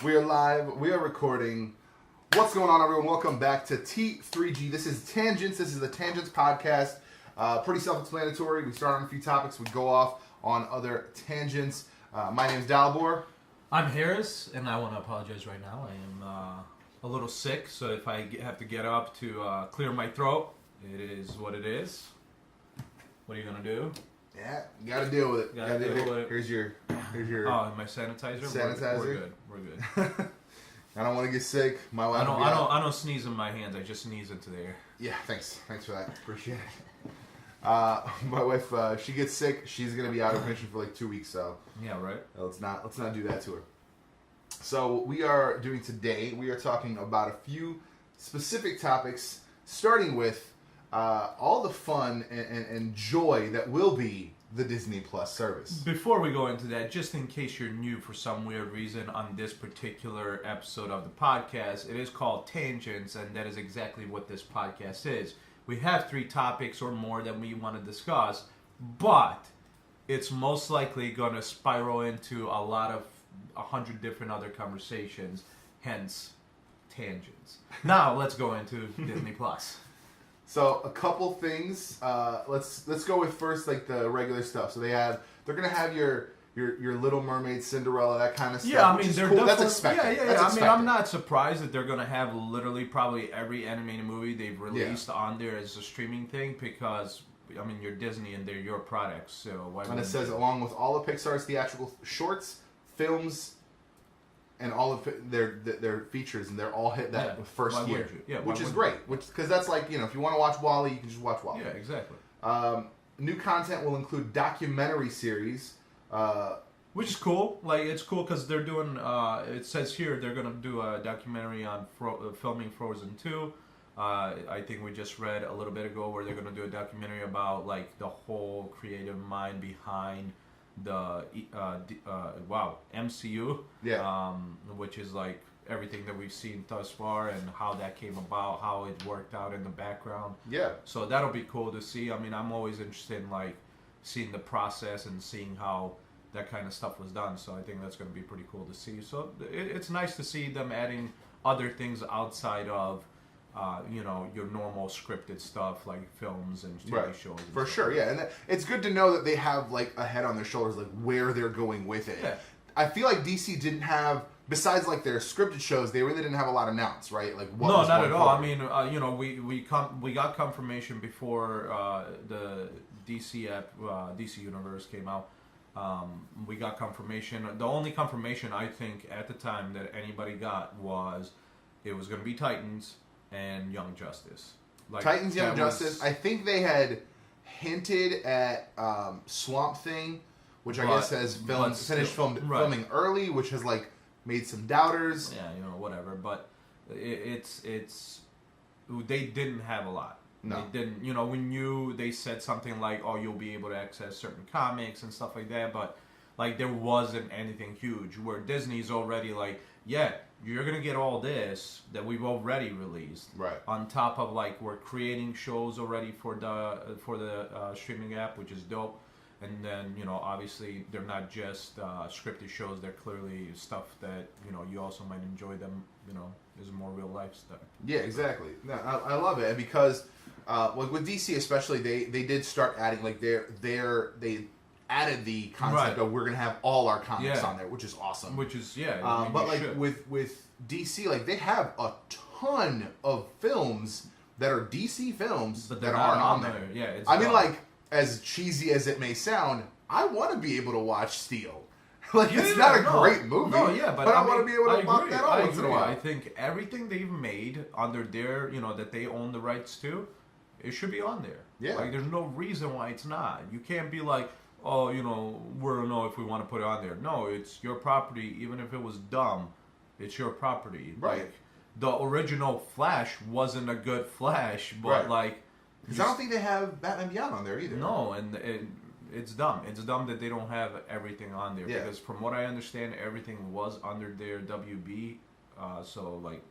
We are live. We are recording. What's going on, everyone? Welcome back to T3G. This is Tangents. This is the Tangents podcast. Pretty self-explanatory. We start on a few topics. We go off on other tangents. My name is Dalibor. I'm Harris, and I want to apologize right now. I am a little sick, so if I have to get up to clear my throat, it is what it is. What are you going to do? Yeah, you got to deal with it. Gotta deal with it. Here's your. Oh, my sanitizer. Sanitizer. We're good. I don't want to get sick. My wife. I don't sneeze in my hands. I just sneeze into the air. Yeah, thanks for that. Appreciate it. My wife, she gets sick. She's gonna be out of commission for like 2 weeks. So yeah, right. Let's not do that to her. So what we are doing today, we are talking about a few specific topics, starting with all the fun and joy that will be the Disney Plus service. Before we go into that, just in case you're new for some weird reason on this particular episode of the podcast, it is called Tangents, and that is exactly what this podcast is. We have 3 topics or more that we want to discuss, but it's most likely going to spiral into a lot of 100 different other conversations, hence Tangents. Now, let's go into Disney Plus. So a couple things. Let's go with first like the regular stuff. So they're gonna have your Little Mermaid, Cinderella, that kind of stuff. Yeah, I mean they're cool. definitely, That's expected. Yeah. I mean I'm not surprised that they're gonna have literally probably every animated movie they've released on there as a streaming thing because I mean you're Disney and they're your products. So why? And it says along with all of Pixar's theatrical shorts, films, and all of their features, and they're all hit that first year, which is great. Because that's like, if you want to watch WALL-E, you can just watch WALL-E. Yeah, exactly. New content will include documentary series, which is cool. Like it's cool because they're doing. It says here they're gonna do a documentary on filming Frozen 2. I think we just read a little bit ago where they're gonna do a documentary about like the whole creative mind behind the MCU, which is like everything that we've seen thus far and how that came about, how it worked out in the background. Yeah. So that'll be cool to see. I mean, I'm always interested in like seeing the process and seeing how that kind of stuff was done. So I think that's going to be pretty cool to see. So it's nice to see them adding other things outside of your normal scripted stuff like films and TV shows. For sure, yeah. And it's good to know that they have like a head on their shoulders, like where they're going with it. Yeah. I feel like DC didn't have, besides like their scripted shows, they really didn't have a lot announced, right? Like what no, was not at all. Forward. I mean, we got confirmation before the DC DC Universe came out. We got confirmation. The only confirmation I think at the time that anybody got was it was going to be Titans and Young Justice. Like, Titans, Young Justice. I think they had hinted at Swamp Thing, which I guess has finished filming early, which has like made some doubters. Yeah, whatever. But it's they didn't have a lot. No. They didn't. We knew they said something like, "Oh, you'll be able to access certain comics and stuff like that," but like there wasn't anything huge. Where Disney's already like, yeah, you're gonna get all this that we've already released. Right. On top of like we're creating shows already for the streaming app, which is dope. And then obviously they're not just scripted shows. They're clearly stuff that you also might enjoy them. Is more real life stuff. Yeah, exactly. No, I love it, and because like with DC especially, they did start adding like they added the concept of we're gonna have all our comics on there, which is awesome. Which is but like with DC, like they have a ton of films that are DC films but that aren't on there. Yeah, I mean, like as cheesy as it may sound, I want to be able to watch Steel. Like it's not a great movie. No, yeah, but I want to be able to pop that on once in a while. I think everything they've made under their, that they own the rights to, it should be on there. Yeah. Like there's no reason why it's not. You can't be like, oh, we'll know if we want to put it on there. No, it's your property. Even if it was dumb, it's your property. Right. Like the original Flash wasn't a good Flash, but like. Because I don't think they have Batman Beyond on there either. No, and it's dumb. It's dumb that they don't have everything on there. Yeah. Because from what I understand, everything was under their WB. So like,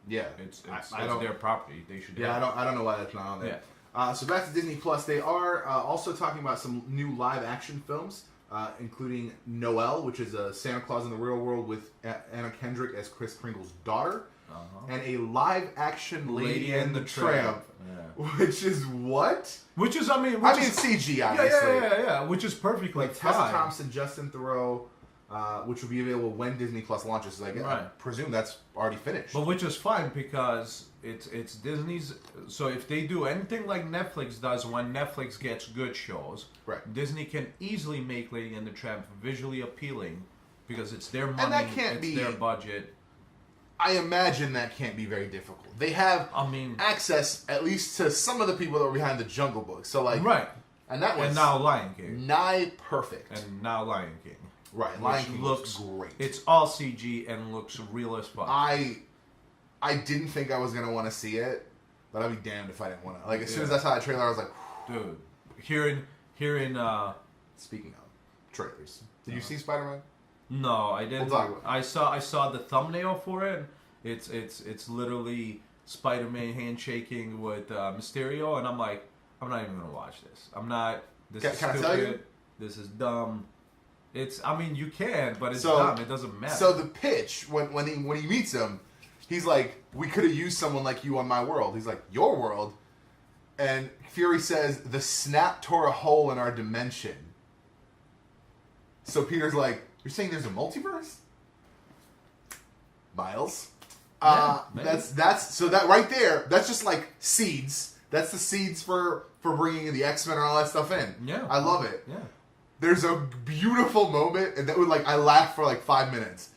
it's their property. They should. Yeah, I don't know why that's not on there. Yeah. So back to Disney Plus, they are also talking about some new live action films. including Noelle, which is a Santa Claus in the real world with Anna Kendrick as Kris Kringle's daughter, and a live-action Lady and the Tramp, which is what? Which is, I mean, CG, obviously. Yeah. Which is perfectly like fine. Tessa Thompson, Justin Theroux, which will be available when Disney Plus launches. So I presume that's already finished. But which is fine because it's Disney's. So if they do anything like Netflix does when Netflix gets good shows, Disney can easily make Lady and the Tramp visually appealing because it's their money, and that can't be their budget. I imagine that can't be very difficult. They have access at least to some of the people that were behind the Jungle Book. So and that was now Lion King, nigh perfect, and now Lion King. Right, Lion King looks great. It's all CG and looks real as fuck. I didn't think I was gonna want to see it, but I'd be damned if I didn't want to. Like as soon as I saw that trailer, I was like, dude. Hearing. Speaking of trailers, did you see Spider-Man? No, I didn't. We'll talk about it. I saw the thumbnail for it. It's literally Spider-Man handshaking with Mysterio, and I'm like, I'm not even gonna watch this. I'm not. This is stupid. I tell you? This is dumb. I mean, you can, but it's dumb. It doesn't matter. So the pitch when he meets him, he's like, "We could have used someone like you on my world." He's like, "Your world," and Fury says, "The snap tore a hole in our dimension." So Peter's like, "You're saying there's a multiverse?" Miles, that's so that right there. That's just like seeds. That's the seeds for bringing the X-Men and all that stuff in. Yeah, I love it. Yeah. There's a beautiful moment, and that would I laughed for 5 minutes.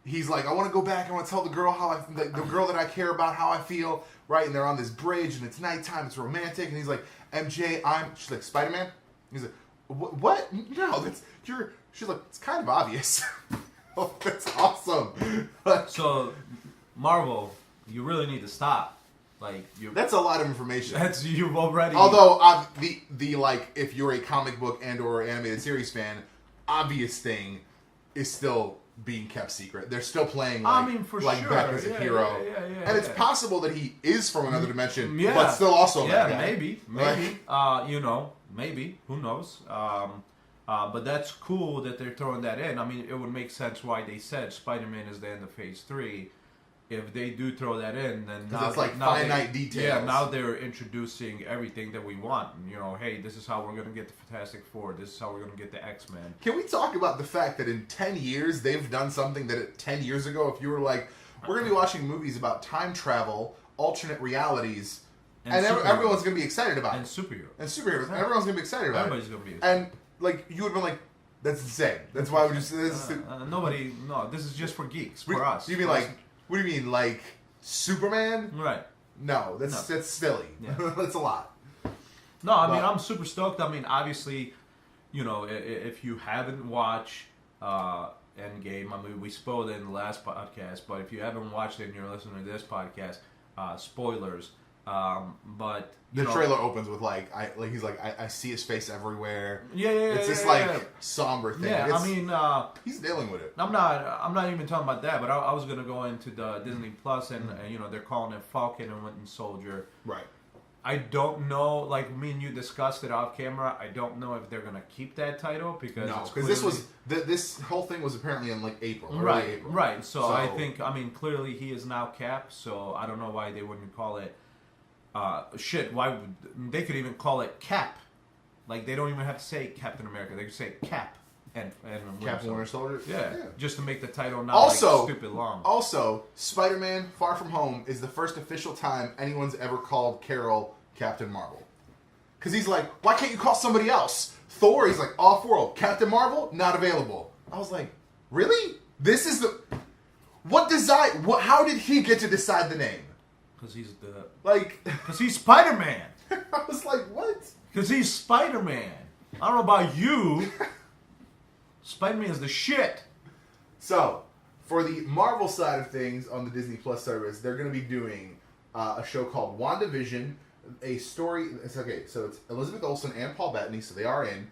He's like, I want to go back. I want to tell the girl the girl that I care about how I feel, right? And they're on this bridge, and it's nighttime. It's romantic, and he's like, MJ, she's like, Spider-Man. He's like, what? No, She's like, it's kind of obvious. Oh, that's awesome. So, Marvel, you really need to stop. That's a lot of information. You've already. Although the if you're a comic book and or animated series fan, obvious thing is still being kept secret. They're still playing for sure. Beck as a hero, and it's possible that he is from another dimension, but still also that guy. maybe, maybe who knows? But that's cool that they're throwing that in. I mean, it would make sense why they said Spider-Man is the end of Phase 3. If they do throw that in, then now it's finite details. Yeah, now they're introducing everything that we want. Hey, this is how we're going to get the Fantastic Four. This is how we're going to get the X-Men. Can we talk about the fact that in 10 years, they've done something that 10 years ago, if you were like, we're going to be watching movies about time travel, alternate realities, and everyone's going to be excited about it. And superheroes. Yeah. Everyone's going to be excited about Everybody's going to be excited. And, you would have been like, that's insane. That's why we just... nobody... No, this is just for geeks, for us. You mean what do you mean, Superman? Right. No, that's silly. Yeah. That's a lot. No, I mean, I'm super stoked. I mean, obviously, if you haven't watched Endgame, I mean, we spoiled it in the last podcast, but if you haven't watched it and you're listening to this podcast, spoilers. But the trailer opens with he's like, I see his face everywhere. Yeah. It's this somber thing. Yeah, I mean, he's dealing with it. I'm not even talking about that. But I was gonna go into the Disney Plus, and they're calling it Falcon and Winter Soldier. Right. I don't know. Me and you discussed it off camera. I don't know if they're gonna keep that title because this whole thing was apparently in April. Right. April. Right. So I think clearly he is now Cap. So I don't know why they wouldn't call it. Why would they could even call it Cap? They don't even have to say Captain America. They could say Cap and Captain Winter Soldier. Yeah, just to make the title not stupid long. Also, Spider-Man: Far From Home is the first official time anyone's ever called Carol Captain Marvel. Because he's like, why can't you call somebody else? Thor, he's like, off-world. Captain Marvel, not available. I was like, really? This is the how did he get to decide the name? Because he's because he's Spider-Man. I was like, what? Because he's Spider-Man. I don't know about you. Spider-Man is the shit. So, for the Marvel side of things on the Disney Plus service, they're going to be doing a show called WandaVision. A story. So it's Elizabeth Olsen and Paul Bettany, so they are in.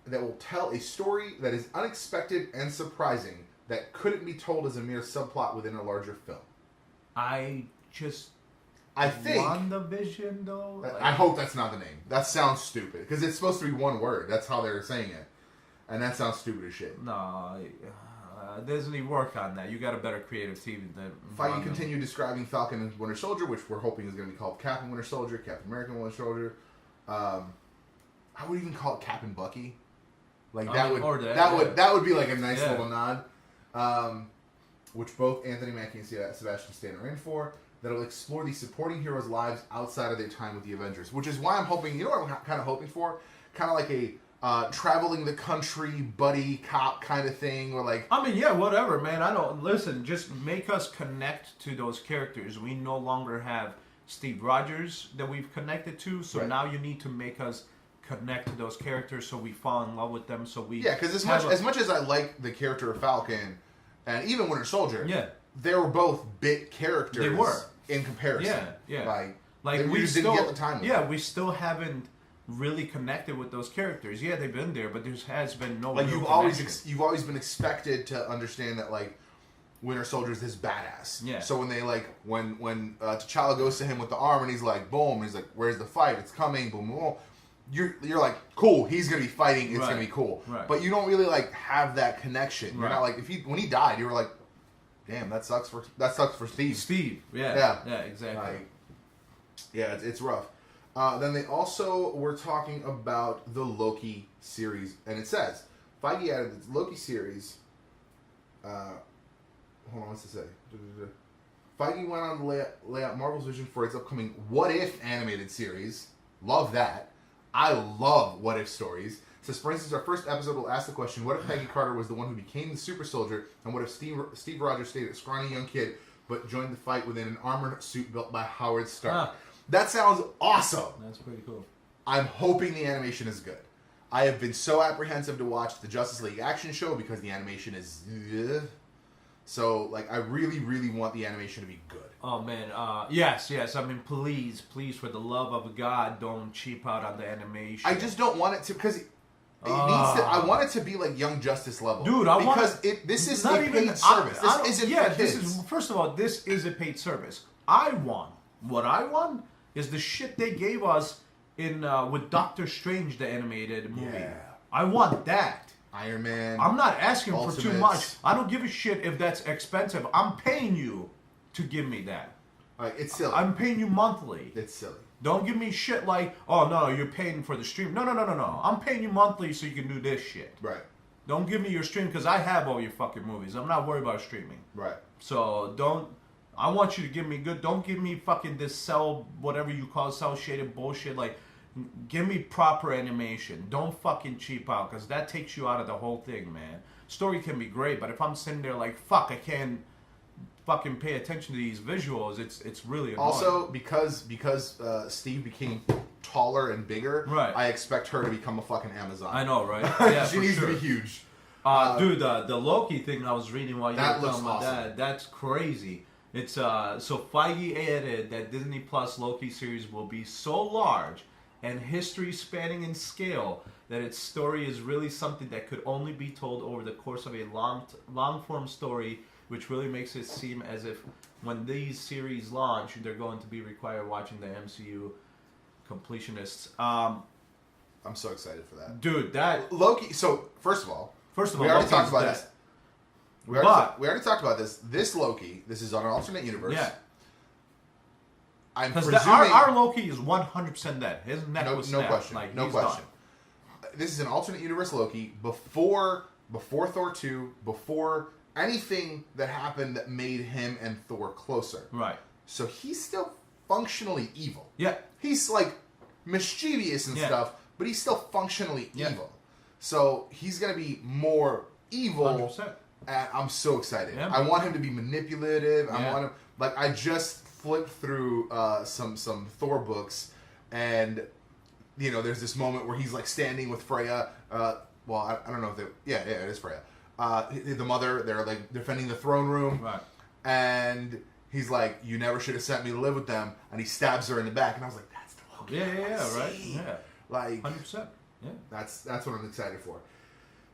That will tell a story that is unexpected and surprising that couldn't be told as a mere subplot within a larger film. I just I think WandaVision though. Like, I hope that's not the name. That sounds stupid because it's supposed to be one word. That's how they're saying it, and that sounds stupid as shit. No, Disney, work on that. You got a better creative team than Feige continued describing Falcon and Winter Soldier, which we're hoping is going to be called Captain Winter Soldier, Captain American Winter Soldier. I would even call it Captain Bucky. Like that would be like a nice little nod. Which both Anthony Mackie and Sebastian Stan are in for. That'll explore these supporting heroes' lives outside of their time with the Avengers, which is why I'm hoping. You know what I'm kind of hoping for? Kind of like a traveling the country buddy cop kind of thing, or like. I mean, yeah, whatever, man. I don't listen. Just make us connect to those characters. We no longer have Steve Rogers that we've connected to, so now you need to make us connect to those characters, so we fall in love with them. So we because as much as I like the character of Falcon, and even Winter Soldier, they were both bit characters. They were in comparison. Like we just didn't get the time. We still haven't really connected with those characters. Yeah, they've been there, but there has been no. Like you've always been expected to understand that like Winter Soldier is this badass. Yeah. So when they when T'Challa goes to him with the arm and he's like boom, and he's like, where's the fight? It's coming. Boom, boom. You're like, cool, he's gonna be fighting, it's gonna be cool. Right. But you don't really like have that connection. You're not like when he died, you were like, damn, that sucks for Steve. Steve, yeah, exactly. Like, it's rough. Then they also were talking about the Loki series, and it says Feige added the Loki series. Hold on, what's it say? Feige went on to lay out Marvel's vision for its upcoming What If animated series. Love that. I love what if stories. It says, for instance, our first episode will ask the question, what if Peggy Carter was the one who became the super soldier, and what if Steve Rogers stayed a scrawny young kid, but joined the fight within an armored suit built by Howard Stark? That sounds awesome. That's pretty cool. I'm hoping the animation is good. I have been so apprehensive to watch the Justice League action show because the animation is... So, like, I really, really want the animation to be good. Oh, man. Yes. I mean, please, for the love of God, don't cheap out on the animation. I just don't want it to, because it needs to, I want it to be like Young Justice level. Dude, this is a paid service. This isn't for kids. First of all, this is a paid service. What I want is the shit they gave us in with Doctor Strange, the animated movie. Yeah. I want that. Iron Man. I'm not asking Ultimates. for too much. I don't give a shit if that's expensive. I'm paying you to give me that. It's silly. I'm paying you monthly. It's silly. Don't give me shit like, oh no, you're paying for the stream. No. I'm paying you monthly so you can do this shit. Right. Don't give me your stream because I have all your fucking movies. I'm not worried about streaming. Right. So I want you to give me good. Don't give me fucking this cell, whatever you call cell shaded bullshit. Like, give me proper animation. Don't fucking cheap out because that takes you out of the whole thing, man. Story can be great, but if I'm sitting there like, fuck, I can't fucking pay attention to these visuals, it's really annoying. Also, because Steve became taller and bigger, I expect her to become a fucking Amazon. I know, right? Yeah, she needs to be huge. Dude, the Loki thing I was reading while you were talking about awesome. that's crazy. It's so Feige added that Disney Plus Loki series will be so large and history spanning in scale that its story is really something that could only be told over the course of a long form story, which really makes it seem as if when these series launch, they're going to be required watching the MCU completionists. I'm so excited for that, dude. That Loki. So first of all, we already talked about this. We already talked about this. This Loki, this is on an alternate universe. Yeah. I'm presuming our Loki is 100% dead. His neck was snapped. No question. Like, no question. This is an alternate universe Loki before Thor 2, before anything that happened that made him and Thor closer. Right. So he's still functionally evil. Yeah. He's like mischievous and stuff, but he's still functionally evil. So he's going to be more evil. 100%. And I'm so excited. Yeah. I want him to be manipulative. I want him, like, I just flipped through some Thor books, and you know, there's this moment where he's like standing with Freya. Well, I don't know if it is Freya. The mother, they're like defending the throne room, right? And he's like, "You never should have sent me to live with them," and he stabs her in the back, and I was like, "That's the Loki." Yeah, right. Yeah, like 100%. Yeah, that's what I'm excited for.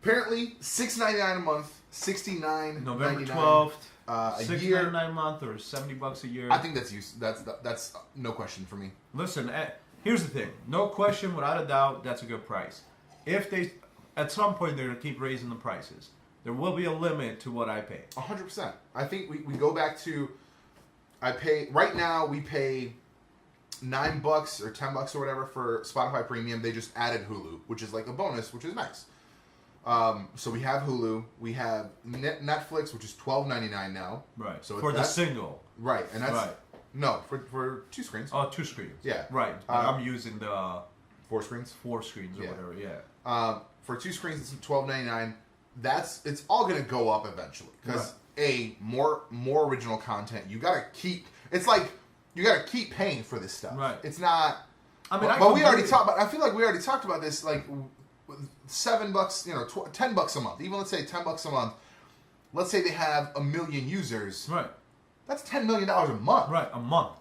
Apparently, $6.99 a month, $69.99. November 12th. a year. $6.99 a month or $70 a year. I think that's no question for me. Listen, here's the thing. No question, without a doubt, that's a good price. If they, at some point, they're going to keep raising the prices. There will be a limit to what I pay. 100%. I think we go back to, right now we pay $9 or $10 or whatever for Spotify Premium. They just added Hulu, which is like a bonus, which is nice. So we have Hulu, we have Netflix, which is $12.99 now. Right. So for the single. Right, and that's right. No, for 2 screens. Oh, 2 screens. Yeah. Right. I'm using the 4 screens. 4 screens or whatever. Yeah. For 2 screens, it's $12.99. It's all gonna go up eventually because more original content. You gotta keep. It's like you gotta keep paying for this stuff. Right. It's not. I mean, but we already talked about. I feel like we already talked about this. Like $7, $10 a month. Even let's say $10 a month. Let's say they have 1 million users. Right. That's $10 million a month. Right. A month.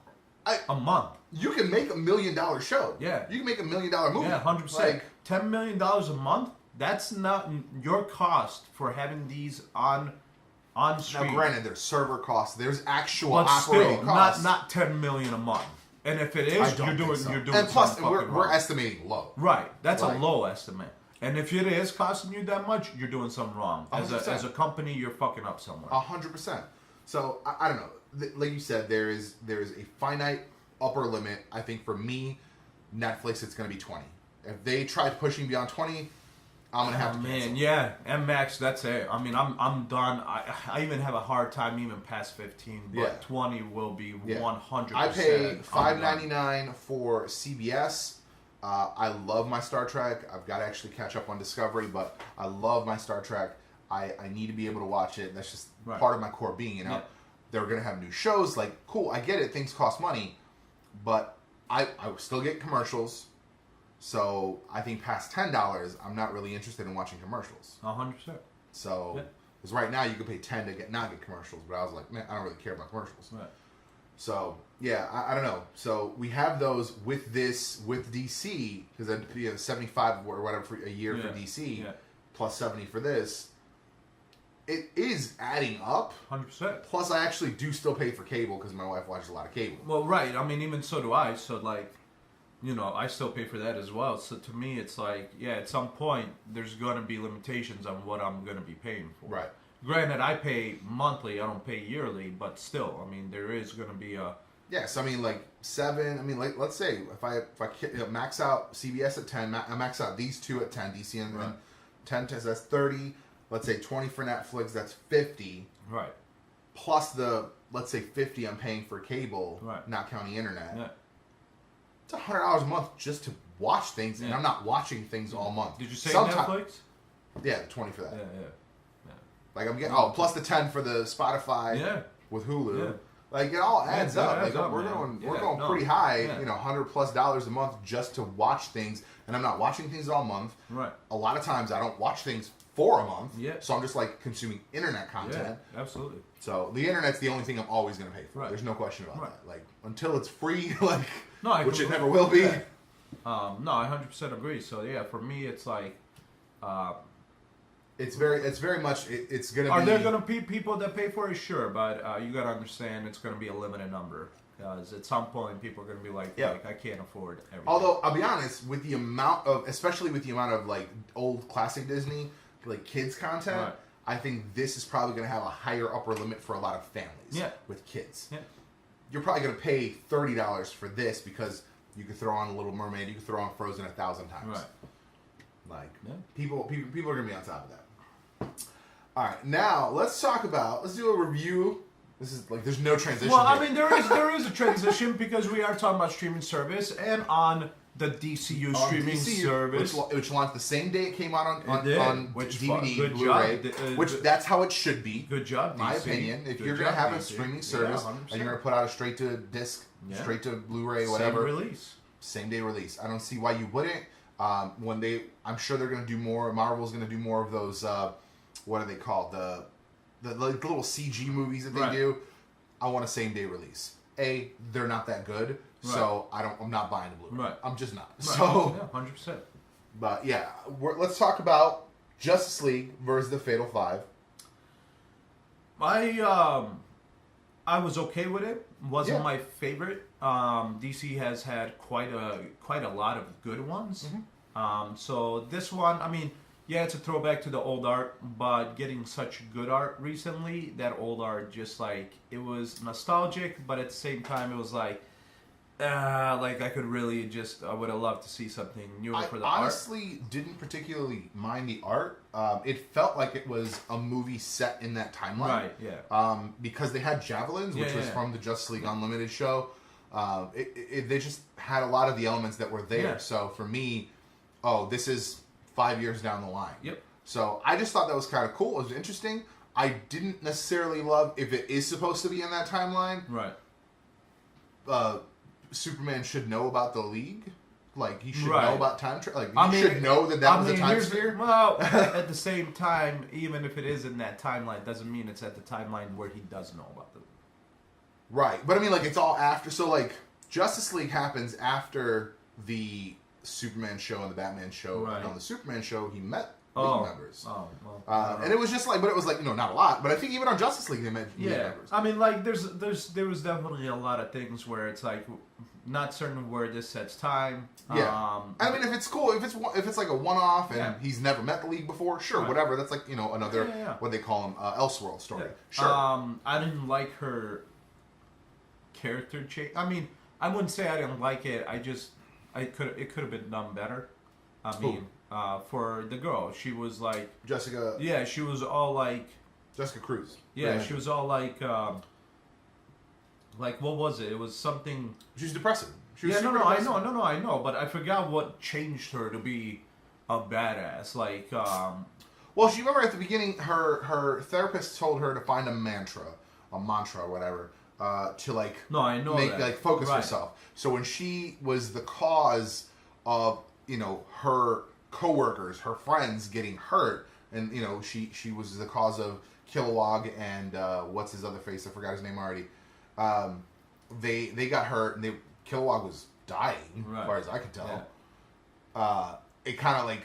A month. You can make $1 million show. Yeah. You can make $1 million movie. Yeah, 100%. Like, $10 million a month. That's not your cost for having these on stream. Now, granted, there's server costs. There's actual but operating still, costs. not $10 million a month. And if it is, you're doing and plus, something fucking we're wrong. estimating low. Right. That's a low estimate. And if it is costing you that much, you're doing something wrong. As 100%. a company, you're fucking up somewhere. 100%. So I don't know. Like you said, there is a finite upper limit. I think for me, Netflix, it's going to be 20. If they try pushing beyond 20, I'm gonna have to cancel. Yeah, and Max, that's it. I mean, I'm done. I even have a hard time even past 15, but 20 will be 100%. I pay $5.99 for CBS. I love my Star Trek. I've got to actually catch up on Discovery, but I love my Star Trek. I need to be able to watch it. That's just part of my core being. You know, they're gonna have new shows. Like, cool, I get it. Things cost money, but I still get commercials. So I think past $10, I'm not really interested in watching commercials. 100%. So, because right now you can pay $10 to not get commercials, but I was like, man, I don't really care about commercials. Right. So yeah, I don't know. So we have those with DC because that'd be $75 or whatever for a year for DC, plus $70 for this. It is adding up. 100%. Plus, I actually do still pay for cable because my wife watches a lot of cable. Well, right. I mean, even so do I. So like, you know, I still pay for that as well. So to me, it's like, at some point, there's going to be limitations on what I'm going to be paying for. Right. Granted, I pay monthly. I don't pay yearly, but still, I mean, there is going to be a... Yes, I mean, like 7. I mean, like, let's say if I max out CBS at 10, I max out these two at 10, DC and 10, so that's 30. Let's say 20 for Netflix, that's 50. Right. Plus let's say 50 I'm paying for cable, not counting internet. Yeah. It's $100 a month just to watch things, and I'm not watching things all month. Did you say Netflix? Yeah, 20 for that. Yeah. Like I'm getting plus the 10 for the Spotify with Hulu. Yeah. Like it all adds up. Like we're going pretty high, $100+ a month just to watch things, and I'm not watching things all month. Right. A lot of times I don't watch things for a month. Yeah. So I'm just like consuming internet content. Yeah, absolutely. So the internet's the only thing I'm always going to pay for. Right. There's no question about that. Like until it's free, like which it never will be. Yeah. No, I 100% agree. So yeah, for me, it's like. It's very much. It's gonna. Are there gonna be people that pay for it? Sure, but you gotta understand it's gonna be a limited number because at some point people are gonna be like, I can't afford everything. Although I'll be honest, with the amount of, especially with the amount of like old classic Disney, like kids content, I think this is probably gonna have a higher upper limit for a lot of families. Yeah. With kids. Yeah. You're probably gonna pay $30 for this because you could throw on a Little Mermaid, you could throw on Frozen 1,000 times. Right. Like people are gonna be on top of that. All right, now let's do a review. This is like there's no transition. Well, I mean there is a transition because we are talking about streaming service and on the DCU streaming service, which launched the same day it came out on DVD, Blu-ray. Which that's how it should be. Good job, my opinion. If you're gonna have a streaming service and you're gonna put out a straight to disc, straight to Blu-ray, whatever, same day release. I don't see why you wouldn't. I'm sure they're gonna do more. Marvel's gonna do more of those. What are they called? The little CG movies that they do. I want a same day release. They're not that good, so I'm not buying the Blu-ray. I'm just not. Right. So 100%. But yeah, let's talk about Justice League versus the Fatal Five. I was okay with it. Wasn't Yeah. my favorite. DC has had quite a lot of good ones. So this one, I mean, yeah, it's a throwback to the old art, but getting such good art recently, that old art just like it was nostalgic, but at the same time it was like I could really just I would have loved to see something newer for the I art. honestly didn't particularly mind the art. It felt like it was a movie set in that timeline. Right, yeah. Because they had javelins, which was from the Justice League Unlimited show. They just had a lot of the elements that were there. Yeah. So for me, this is 5 years down the line. Yep. So I just thought that was kind of cool. It was interesting. I didn't necessarily love if it is supposed to be in that timeline. Right. Superman should know about the League. Like, he should Right. know about time travel. Like, he should know that was a time sphere. Well, at the same time, even if it is in that timeline, doesn't mean it's at the timeline where he does know about the. Right. But I mean, like, it's all after. So, like, Justice League happens after the Superman show and the Batman show. Right. And on the Superman show, he met League members. Oh, well. And it was just like, but it was like, you know, not a lot. But I think even on Justice League, they met League members. I mean, like, there was definitely a lot of things where it's like not certain where this sets time. Yeah. I mean, if it's cool, if it's like a one-off and he's never met the League before, sure, Right. whatever. That's like, you know, another what they call them Elseworld story. Yeah. Sure. I didn't like her character change. I mean, I wouldn't say I didn't like it. It could have been done better. I mean, for the girl, she was like Jessica. Yeah, she was all like Jessica Cruz. Yeah, she was all like what was it? It was something. She's depressive. She was I depressive. know, but I forgot what changed her to be a badass. Like, well, she remember at the beginning, her therapist told her to find a mantra or whatever, to like I know make that. like focus Right. herself. So when she was the cause of, you know, her coworkers, her friends getting hurt, and you know she was the cause of Kilowog and what's his other face? I forgot his name already. They got hurt and Kilowog was dying, Right. as far as I could tell. Yeah. It kind of like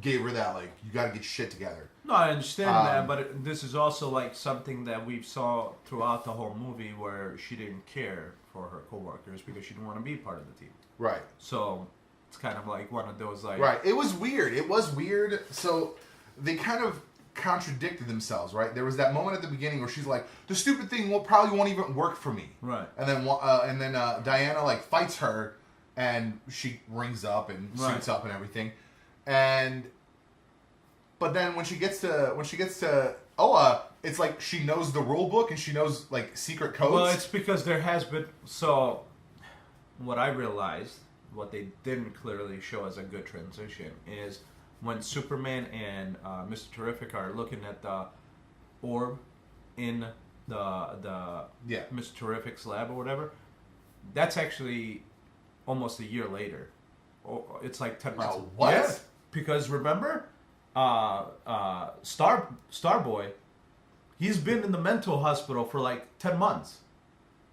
gave her that like you got to get shit together. No, I understand that, but this is also like something that we saw throughout the whole movie where she didn't care for her coworkers because she didn't want to be part of the team. Right. So it's kind of like one of those like Right. It was weird. So they kind of contradicted themselves, right? There was that moment at the beginning where she's like, "The stupid thing probably won't even work for me." Right. And then Diana like fights her, and she rings up and suits up and everything, but then when she gets to Oa, it's like she knows the rule book and she knows like secret codes. Well, it's because there has been what I realized, what they didn't clearly show as a good transition is when Superman and Mr. Terrific are looking at the orb in the Mr. Terrific's lab or whatever. That's actually almost a year later. It's like 10 months. What? Yeah, because remember, Starboy, he's been in the mental hospital for like 10 months.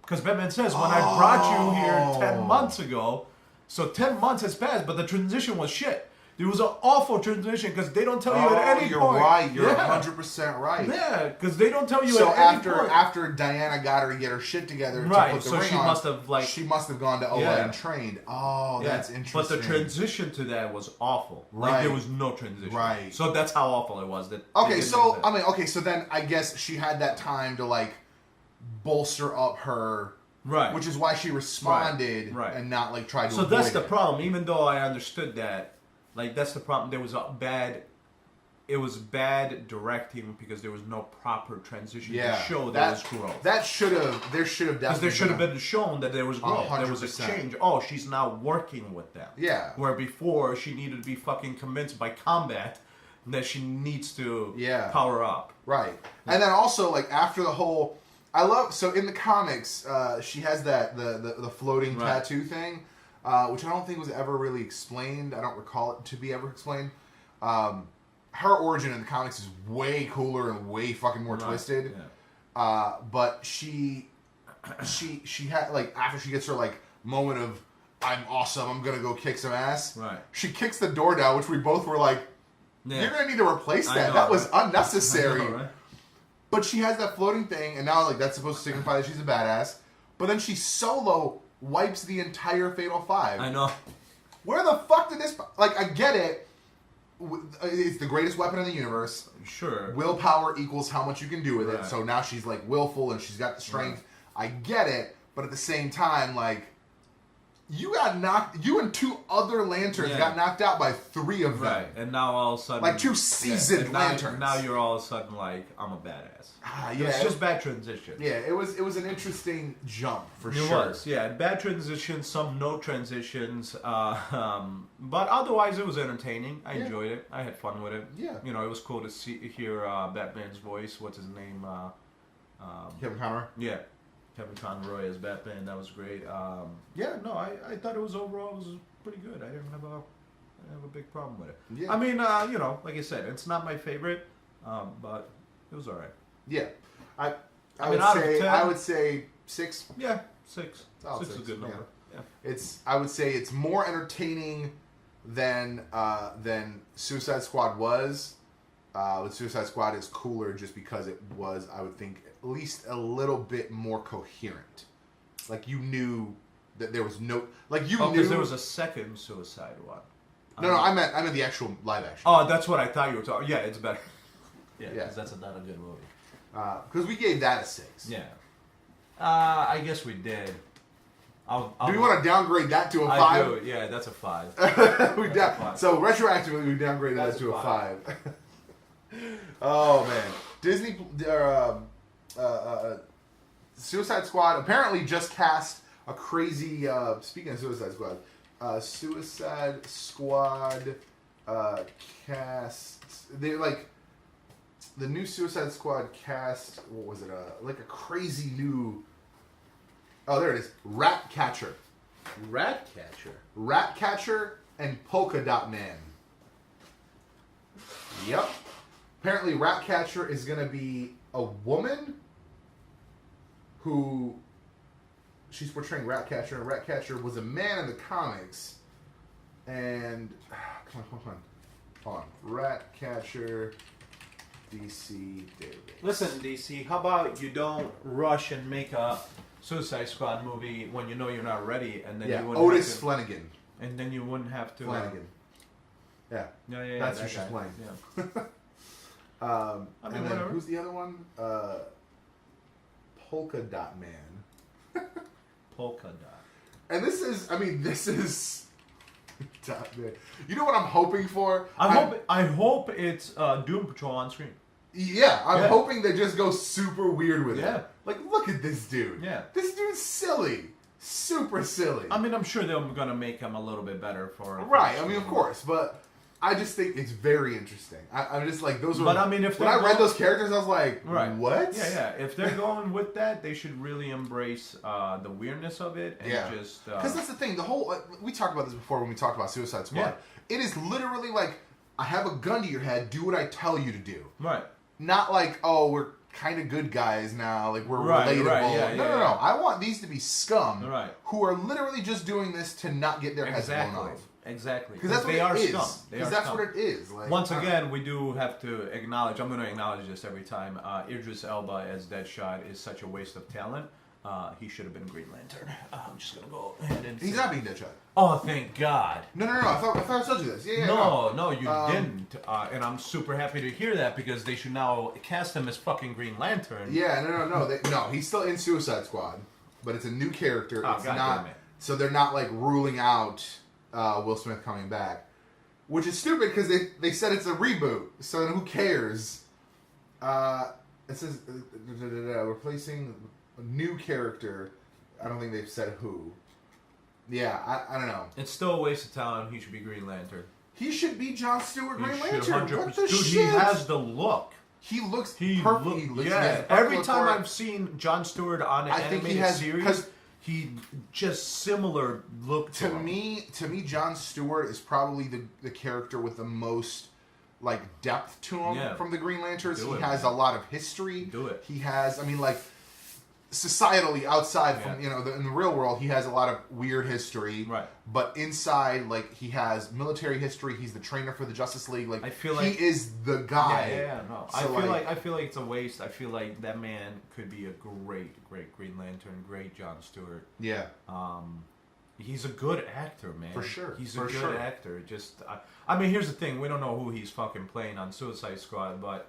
Because Batman says, when I brought you here 10 months ago, so 10 months has passed, but the transition was shit. It was an awful transition because they don't tell you at any you're point. right. You're 100% right. Yeah, because they don't tell you So at any point. after Diana got her to get her shit together to put the so ring she on, must have gone to Ola and trained. Oh, that's interesting. But the transition to that was awful. Right. Like there was no transition. Right. So that's how awful it was. So then I guess she had that time to like bolster up her. Right. Which is why she responded and not like tried to So avoid that's the it. problem. Even though I understood that, like that's the problem. There was it was bad directing because there was no proper transition to show there was growth. There should have definitely because there should have been shown that there was growth. 100%. There was a change. Oh, she's now working with them. Yeah. Where before she needed to be fucking convinced by combat that she needs to power up. Right. And then also like after the whole so in the comics, she has the floating tattoo thing, which I don't think was ever really explained. I don't recall it to be ever explained. Her origin in the comics is way cooler and way fucking more twisted. Yeah. But she had like after she gets her like moment of I'm awesome, I'm gonna go kick some ass. Right. She kicks the door down, which we both were like, you're gonna need to replace that. That was unnecessary. I know, right? But she has that floating thing, and now like that's supposed to signify that she's a badass. But then she solo wipes the entire Fatal Five. I know. Where the fuck did this... Like, I get it. It's the greatest weapon in the universe. Sure. Willpower equals how much you can do with it. Right. So now she's, like, willful and she's got the strength. Right. I get it. But at the same time, like... You and two other lanterns got knocked out by three of them. Right, and now all of a sudden... Like two seasoned lanterns. Now you're all of a sudden like, I'm a badass. Yeah. It's just bad transition. Yeah, it was an interesting jump, for sure. It was, yeah. Bad transitions, some no transitions. But otherwise, it was entertaining. I enjoyed it. I had fun with it. Yeah. You know, it was cool to hear Batman's voice. What's his name? Kevin Conroy? Yeah. Kevin Conroy as Batman, that was great. I thought it was pretty good. I didn't have a big problem with it. Yeah. I mean, like I said, it's not my favorite, but it was all right. Yeah, I would say 6. Yeah, 6. 6 is a good number. Yeah. I would say it's more entertaining than Suicide Squad was. But Suicide Squad is cooler just because it was, I would think, at least a little bit more coherent. Like, you knew that there was no... Like, you knew... because there was a second Suicide one. No, I meant the actual live action. Oh, that's what I thought you were talking... Yeah, it's better. Yeah, because that's not a good movie. Because we gave that a 6. Yeah. I guess we did. Do we want to downgrade that to a 5? I do. Yeah, that's a 5. So, retroactively, we downgraded that to a 5. Oh man, Disney Suicide Squad apparently just cast a crazy. Speaking of Suicide Squad, Suicide Squad cast. They like the new Suicide Squad cast. What was it? Like a crazy new. Oh, there it is. Ratcatcher, and Polka Dot Man. Yep. Apparently, Ratcatcher is going to be a woman who... She's portraying Ratcatcher, and Ratcatcher was a man in the comics. And... Come on. Hold on. Ratcatcher, DC, database. Listen, DC, how about you don't rush and make a Suicide Squad movie when you know you're not ready, and then you wouldn't Otis Flanagan. And then you wouldn't have to... Flanagan. Yeah. That's who she's playing. Yeah. And then who's the other one? Polka Dot Man. Polka Dot. And this is Dot Man. You know what I'm hoping for? I hope it's Doom Patrol on screen. Yeah, I'm hoping they just go super weird with it. Like, look at this dude. Yeah. This dude's silly. Super silly. I mean, I'm sure they're going to make him a little bit better for... Right, I mean, of course, but... I just think it's very interesting. I'm just like, those are... But I mean, if when I read those characters, I was like, what? Yeah. If they're going with that, they should really embrace the weirdness of it and just... Because that's the thing. The whole... we talked about this before when we talked about Suicide Squad. Yeah. It is literally like, I have a gun to your head, do what I tell you to do. Right. Not like, oh, we're kind of good guys now, like we're relatable. Right. No. I want these to be scum who are literally just doing this to not get their heads blown off. Exactly. Because that's what they are it is. scum. Because that's what it is. Like, once again, we do have to acknowledge, I'm going to acknowledge this every time, Idris Elba as Deadshot is such a waste of talent. He should have been Green Lantern. I'm just going to go ahead and He's not being Deadshot. Oh, thank God. No. I thought I told you this. Yeah, no, you didn't. And I'm super happy to hear that because they should now cast him as fucking Green Lantern. Yeah, no. He's still in Suicide Squad, but it's a new character. Oh, it's God not. Damn it. So they're not like ruling out Will Smith coming back, which is stupid because they said it's a reboot. So then who cares? It says replacing a new character. I don't think they've said who. Yeah, I don't know. It's still a waste of talent. He should be Green Lantern. He should be Jon Stewart Green Lantern. 100%. What the Dude, shit? he has the look. He looks perfect. Every time I've seen Jon Stewart on an animated series, he just similar look to him. To me, Jon Stewart is probably the character with the most like depth to him from the Green Lanterns. He has a lot of history. Do it. He has, I mean, like societally outside from Yeah. in the real world, he has a lot of weird history. Right. But inside, like, he has military history. He's the trainer for the Justice League. Like, I feel like he is the guy. No. So, I feel like it's a waste. I feel like that man could be a great Green Lantern, great Jon Stewart. Yeah. He's a good actor, man. For sure. He's For a good sure. actor. Just, I mean, here's the thing: we don't know who he's fucking playing on Suicide Squad, but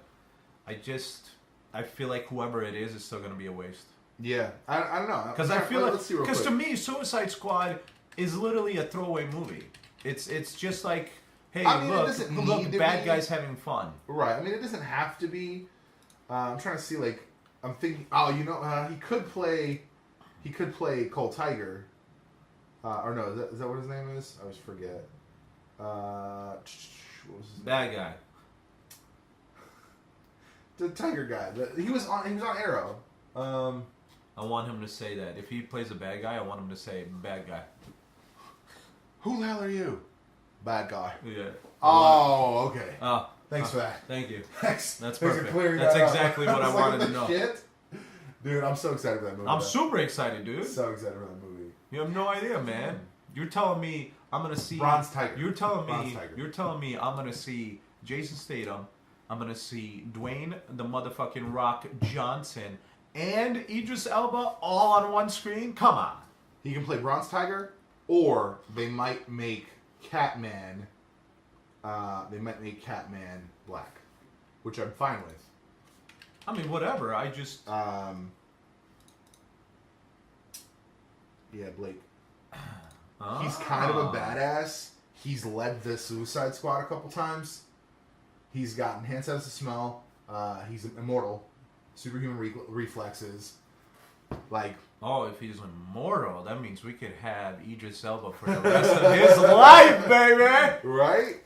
I feel like whoever it is still gonna be a waste. Yeah. I don't know. Because I feel like, let's see real because to quick. me, Suicide Squad is literally a throwaway movie. It's just like, hey, I mean, it look, doesn't need to bad be. guys having fun. Right. I mean, it doesn't have to be. I'm trying to see. Like, I'm thinking. Oh, he could play. He could play Cold Tiger. Or no, is that what his name is? I always forget. What was his name? Bad guy. The Tiger guy. He was on Arrow. I want him to say that. If he plays a bad guy, I want him to say bad guy. Who the hell are you? Bad guy. Yeah. Oh, okay. Oh, Thanks for that. Thank you. Thanks. That's Thanks for perfect. clearing That's that up. exactly what I was like, wanted to "What know." the shit?" Dude, I'm so excited for that movie. I'm super excited, dude. so excited for that movie. You have no idea, man. You're telling me I'm gonna see Bronze Tiger. You're telling Bronze me Tiger. you're telling me I'm gonna see Jason Statham. I'm gonna see Dwayne the motherfucking Rock Johnson and Idris Elba all on one screen. Come on. He can play Bronze Tiger, or they might make Catman. They might make Catman black, which I'm fine with. I mean, whatever. I just Yeah, Blake. He's kind of a badass. He's led the Suicide Squad a couple times. He's got enhanced sense of smell. He's immortal. Superhuman reflexes. Like, Oh, if he's immortal, that means we could have Idris Elba for the rest of his life, baby. right?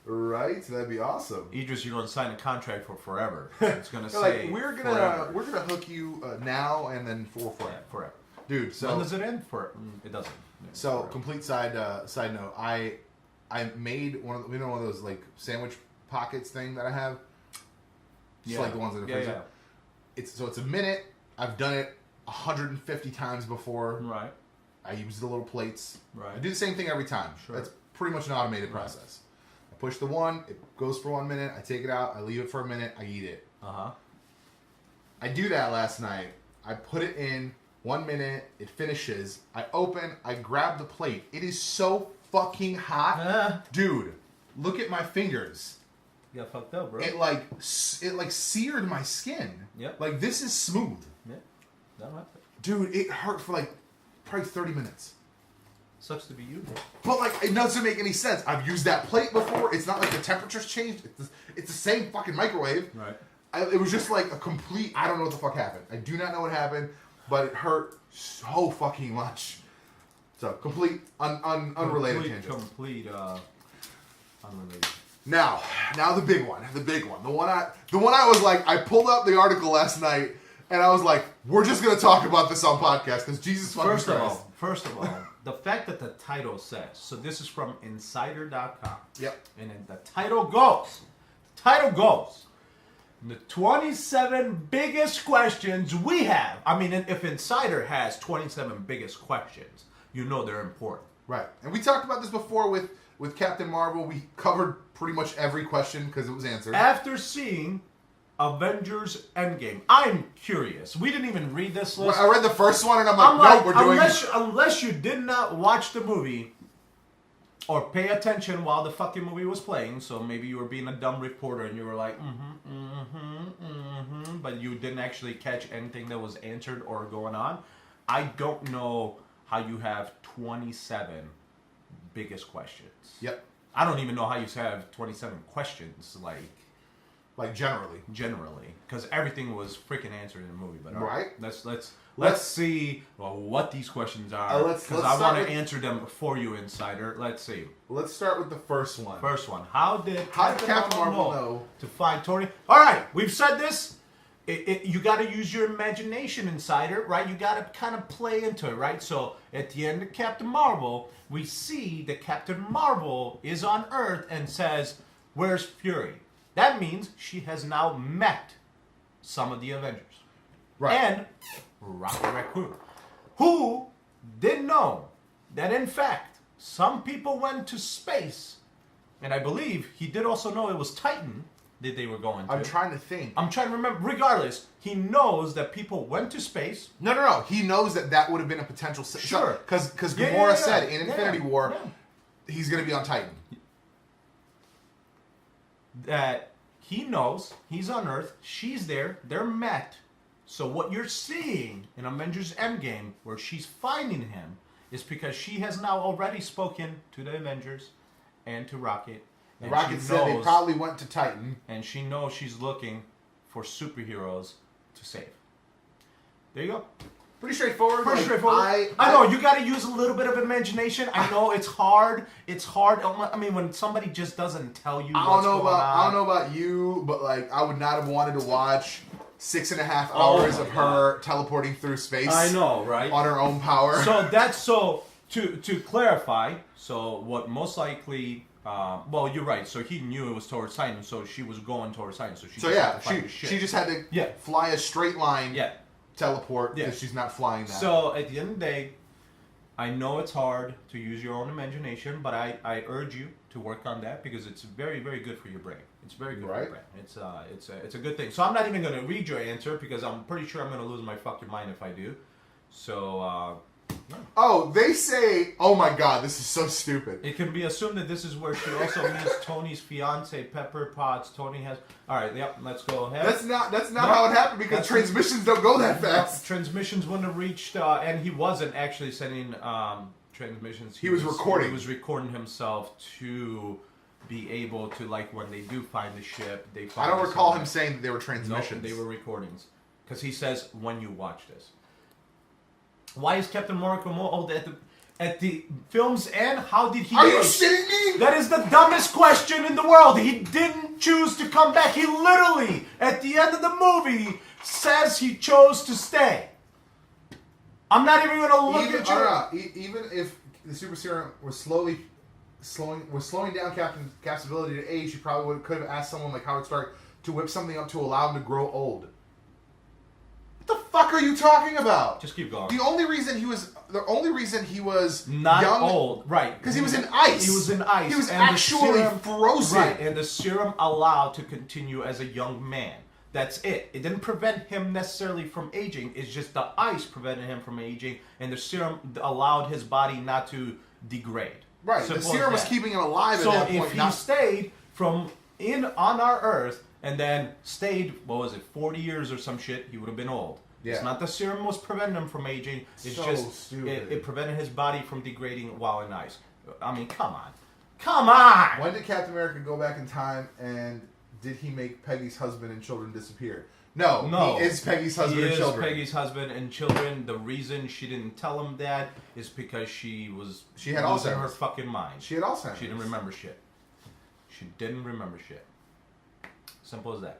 Right? That'd be awesome. Idris, you're gonna sign a contract for forever. It's gonna They're say like, we're forever. gonna hook you now and then for Yeah, forever. dude. So When does it end? It doesn't. Yeah, So, forever. complete side note. I made one of one of those like sandwich pockets thing that I have. Just like the ones in the freezer. It's a minute. I've done it 150 times before. Right. I use the little plates. Right. I do the same thing every time. Sure. That's pretty much an automated process. I push the one. It goes for 1 minute. I take it out. I leave it for a minute. I eat it. I do that last night. I put it in 1 minute. It finishes. I open. I grab the plate. It is so fucking hot, dude. Look at my fingers. You got fucked up, bro. It like seared my skin. Yep. Like, this is smooth, Yeah. That happen. dude. It hurt for like probably 30 minutes. Sucks to be you, bro. But like, it doesn't make any sense. I've used that plate before. It's not like the temperature's changed. It's the same fucking microwave. Right. It was just like a complete. I don't know what the fuck happened. I do not know what happened, but it hurt so fucking much. So complete unrelated tangent. Complete unrelated. Now the big one, the one I was like, I pulled up the article last night and I was like, we're just gonna talk about this on podcast because Jesus fucking Christ. First of all, the fact that the title says, so this is from Insider.com. Yep. And then the title goes, the 27 biggest questions we have. I mean, if Insider has 27 biggest questions, you know they're important. Right. And we talked about this before with Captain Marvel. We covered pretty much every question because it was answered. After seeing Avengers Endgame, I'm curious. We didn't even read this list. I read the first one and I'm like, we're doing unless you did not watch the movie or pay attention while the fucking movie was playing, so maybe you were being a dumb reporter and you were like, but you didn't actually catch anything that was answered or going on. I don't know how you have 27 biggest questions. Yep. I don't even know how you have 27 questions, Like generally, because everything was freaking answered in the movie. But all right. Let's see what these questions are, because I want to answer them for you, Insider. Let's see. Let's start with the first one. How did Captain Marvel know to find Tony? All right, we've said this. You got to use your imagination, Insider, right? You got to kind of play into it, right? So at the end of Captain Marvel, we see that Captain Marvel is on Earth and says, "Where's Fury?" That means she has now met some of the Avengers. Right. And Rocket Raccoon, who didn't know that, in fact, some people went to space. And I believe he did also know it was Titan that they were going to. I'm trying to think. I'm trying to remember. Regardless, he knows that people went to space. No. He knows that would have been a potential... Sure. Because Gamora said in Infinity War, he's going to be on Titan. That he knows he's on Earth. She's there. They're met. So what you're seeing in Avengers Endgame, where she's finding him, is because she has now already spoken to the Avengers and to Rocket. And Rocket said they probably went to Titan. And she knows she's looking for superheroes to save. There you go. Pretty straightforward. Pretty straightforward. I know, you got to use a little bit of imagination. I know it's hard. It's hard. I mean, when somebody just doesn't tell you what's going on. I don't know about you, but like, I would not have wanted to watch 6.5 hours of her teleporting through space. I know, right? On her own power. So that's to clarify. So what most likely. Well, you're right. So he knew it was towards Titan, so she was going towards Titan. So she just had to fly a straight line. Yeah. Teleport because she's not flying that. So at the end of the day, I know it's hard to use your own imagination, but I urge you to work on that because it's very, very good for your brain. It's very good for your brain. It's a good thing. So I'm not even going to read your answer because I'm pretty sure I'm going to lose my fucking mind if I do. So. Oh, they say, oh my god, this is so stupid. It can be assumed that this is where she also meets Tony's fiance, Pepper Potts. Tony has... Alright, yep, let's go ahead. That's not how it happened because transmissions don't go that fast. Transmissions wouldn't have reached, and he wasn't actually sending transmissions. He was recording. He was recording himself to be able to, like, when they do find the ship, they find... I don't recall him saying that they were transmissions. No, they were recordings. Because he says, when you watch this. Why is Captain America more old at the film's end? How did he... Are you shitting me? That is the dumbest question in the world. He didn't choose to come back. He literally, at the end of the movie, says he chose to stay. I'm not even going to look at you. Even if the super serum was slowing down Cap's ability to age, he probably could have asked someone like Howard Stark to whip something up to allow him to grow old. What the fuck are you talking about? Just keep going. The only reason he was not young, old, right? Because he was in ice. He was in ice. He was actually frozen. Right, and the serum allowed to continue as a young man. That's it. It didn't prevent him necessarily from aging. It's just the ice prevented him from aging, and the serum allowed his body not to degrade. Right. The serum was keeping him alive at that point. So if he stayed on our Earth and then stayed, 40 years or some shit, he would have been old. Yeah. It's not the serum was preventing him from aging. It's so just stupid. It prevented his body from degrading while in ice. I mean, come on. Come on! When did Captain America go back in time and did he make Peggy's husband and children disappear? No. He is Peggy's husband and children. He is Peggy's husband and children. The reason she didn't tell him that is because she had losing her fucking mind. She had Alzheimer's. She didn't remember shit. She didn't remember shit. Simple as that.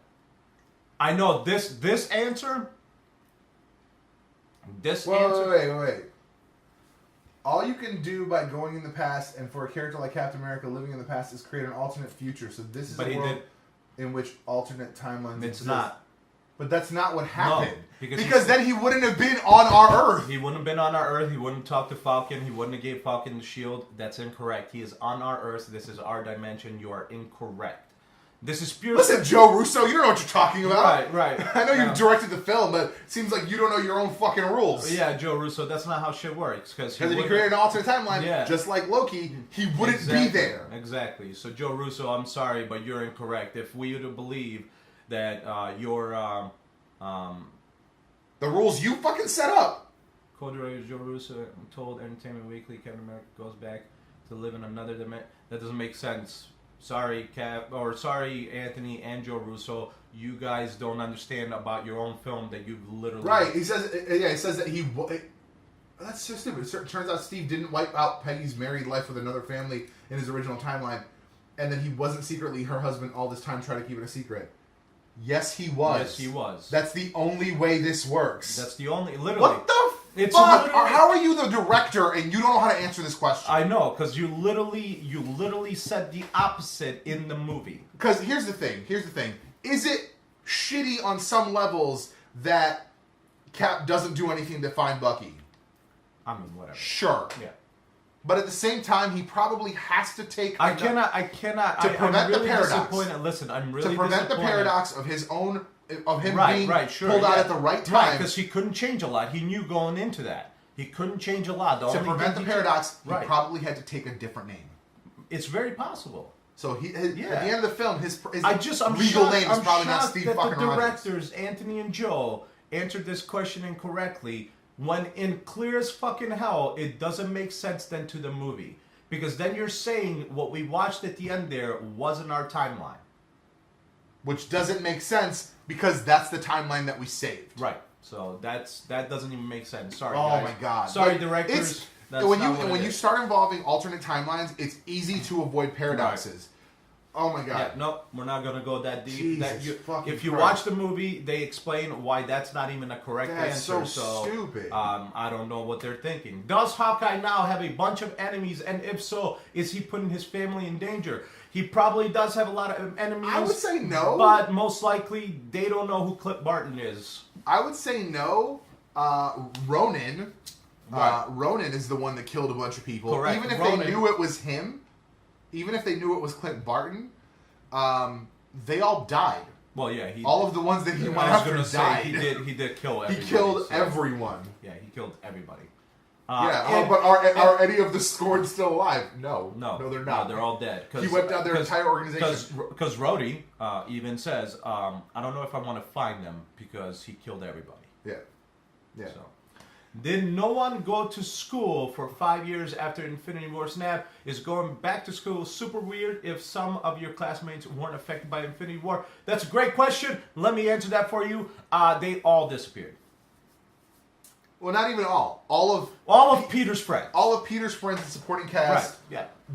I know this answer. Wait. All you can do by going in the past and for a character like Captain America living in the past is create an alternate future. So this is a world in which alternate timelines exist. Not. But that's not what happened. No, because then he wouldn't have been on our Earth. He wouldn't have been on our Earth. He wouldn't talk to Falcon. He wouldn't have gave Falcon the shield. That's incorrect. He is on our Earth. This is our dimension. You are incorrect. This is pure... Listen, Joe Russo, you don't know what you're talking about. Right. I know you directed the film, but it seems like you don't know your own fucking rules. Yeah, Joe Russo, that's not how shit works. Because if he created an alternate timeline, just like Loki, he wouldn't be there. Exactly. So, Joe Russo, I'm sorry, but you're incorrect. If we were to believe that the rules you fucking set up. Co-director Joe Russo told Entertainment Weekly Captain America goes back to live in another dimension. That doesn't make sense. Sorry, sorry, Anthony and Joe Russo. You guys don't understand about your own film that you've literally... Right. He says that that's so stupid. It turns out Steve didn't wipe out Peggy's married life with another family in his original timeline, and then he wasn't secretly her husband all this time trying to keep it a secret. Yes, he was. Yes, he was. That's the only way this works. That's the only... Literally. What the fuck? How are you the director and you don't know how to answer this question? I know, because you literally said the opposite in the movie. Because here's the thing. Is it shitty on some levels that Cap doesn't do anything to find Bucky. I mean, whatever. Sure. Yeah. But at the same time, he probably has to take. I cannot. To prevent I'm really the paradox. Disappointed. Listen, I'm really to prevent the disappointed. paradox of his own of him Right, being sure, pulled out at the right time. Right, because he couldn't change a lot. He knew going into that. He couldn't change a lot. To prevent the paradox, he right. probably had to take a different name. It's very possible. So at the end of the film, his I'm legal shocked, name is probably not shocked Steve that fucking the Rogers. directors, Anthony and Joe, answered this question incorrectly when in clear as fucking hell, it doesn't make sense then to the movie. Because then you're saying what we watched at the end there wasn't our timeline. Which doesn't make sense because that's the timeline that we saved. Right. So that doesn't even make sense. Sorry, oh guys. my god. Sorry, like, directors. When you start involving alternate timelines, it's easy to avoid paradoxes. Right. Oh my god. Yeah, no, we're not gonna go that deep. If you Christ. watch the movie, they explain why that's not even a correct answer. That's so stupid. I don't know what they're thinking. Does Hawkeye now have a bunch of enemies? And if so, is he putting his family in danger? He probably does have a lot of enemies. I would say no. But most likely, they don't know who Clip Barton is. I would say no. Ronan. Right. Ronan is the one that killed a bunch of people. Correct. Even if Ronan. they knew it was him, even if they knew it was Clint Barton, they all died. Well, yeah, all of the ones that he went I was after gonna say, died. He did kill everybody. He killed everyone. Yeah, he killed everybody. But are any of the scored still alive? No, they're not. No, they're all dead. He wiped out their entire organization. Because Rhodey even says, I don't know if I want to find them because he killed everybody. Yeah. So, did no one go to school for 5 years after Infinity War snap? Is going back to school super weird if some of your classmates weren't affected by Infinity War? That's a great question. Let me answer that for you. They all disappeared. Well, not even all. All of Peter's friends. All of Peter's friends and supporting cast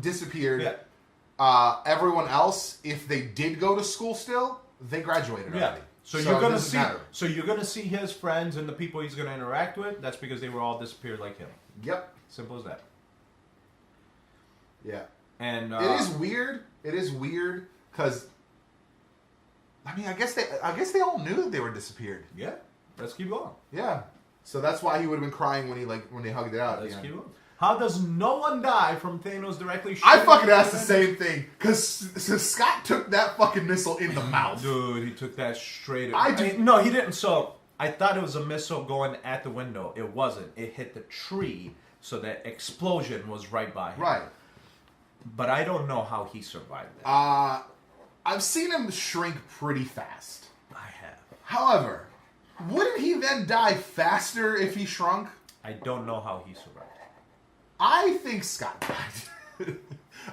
disappeared. Yeah. Everyone else, if they did go to school still, they graduated already. So you're gonna see. So you're gonna see his friends and the people he's gonna interact with. That's because they were all disappeared like him. Yep. Simple as that. Yeah. And it is weird. It is weird because I mean, I guess they all knew that they were disappeared. Yeah. Let's keep going. Yeah. So that's why he would have been crying when they hugged it out. Let's keep going. How does no one die from Thanos directly shooting? I fucking asked the same thing because Scott took that fucking missile in the mouth. Dude, he took that straight. No, he didn't. So I thought it was a missile going at the window. It wasn't. It hit the tree, so that explosion was right by him. Right. But I don't know how he survived that. I've seen him shrink pretty fast. I have. However, wouldn't he then die faster if he shrunk? I don't know how he survived. I think Scott died.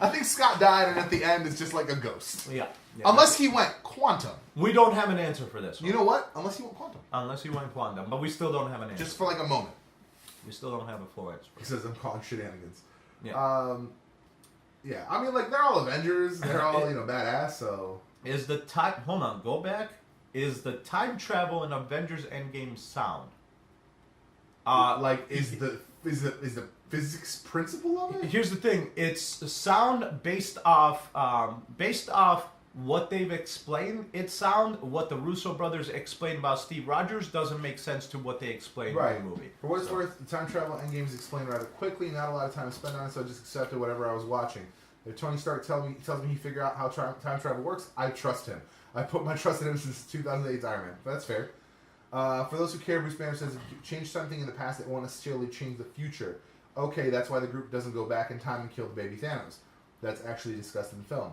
I think Scott died, and at the end, it's just like a ghost. Yeah. Unless he went quantum. We don't have an answer for this one. You know what? Unless he went quantum. Unless he went quantum. But we still don't have an answer. Just for like a moment. We still don't have a full answer. He says I'm calling shenanigans. Yeah. Yeah. I mean, like, they're all Avengers. They're all, badass, so... Is the time... Hold on. Go back. Is the time travel in Avengers Endgame sound? Is the physics principle of it? Here's the thing. It's sound based off what they've explained. It's sound. What the Russo brothers explained about Steve Rogers doesn't make sense to what they explained in the movie. For what it's worth, the time travel Endgame is explained rather quickly. Not a lot of time spent on it, so I just accepted whatever I was watching. If Tony Stark tells me he figured out how time travel works, I trust him. I put my trust in him since 2008's Iron Man. That's fair. For those who care, Bruce Banner says, if you change something in the past, it won't necessarily change the future. Okay, that's why the group doesn't go back in time and kill the baby Thanos. That's actually discussed in the film.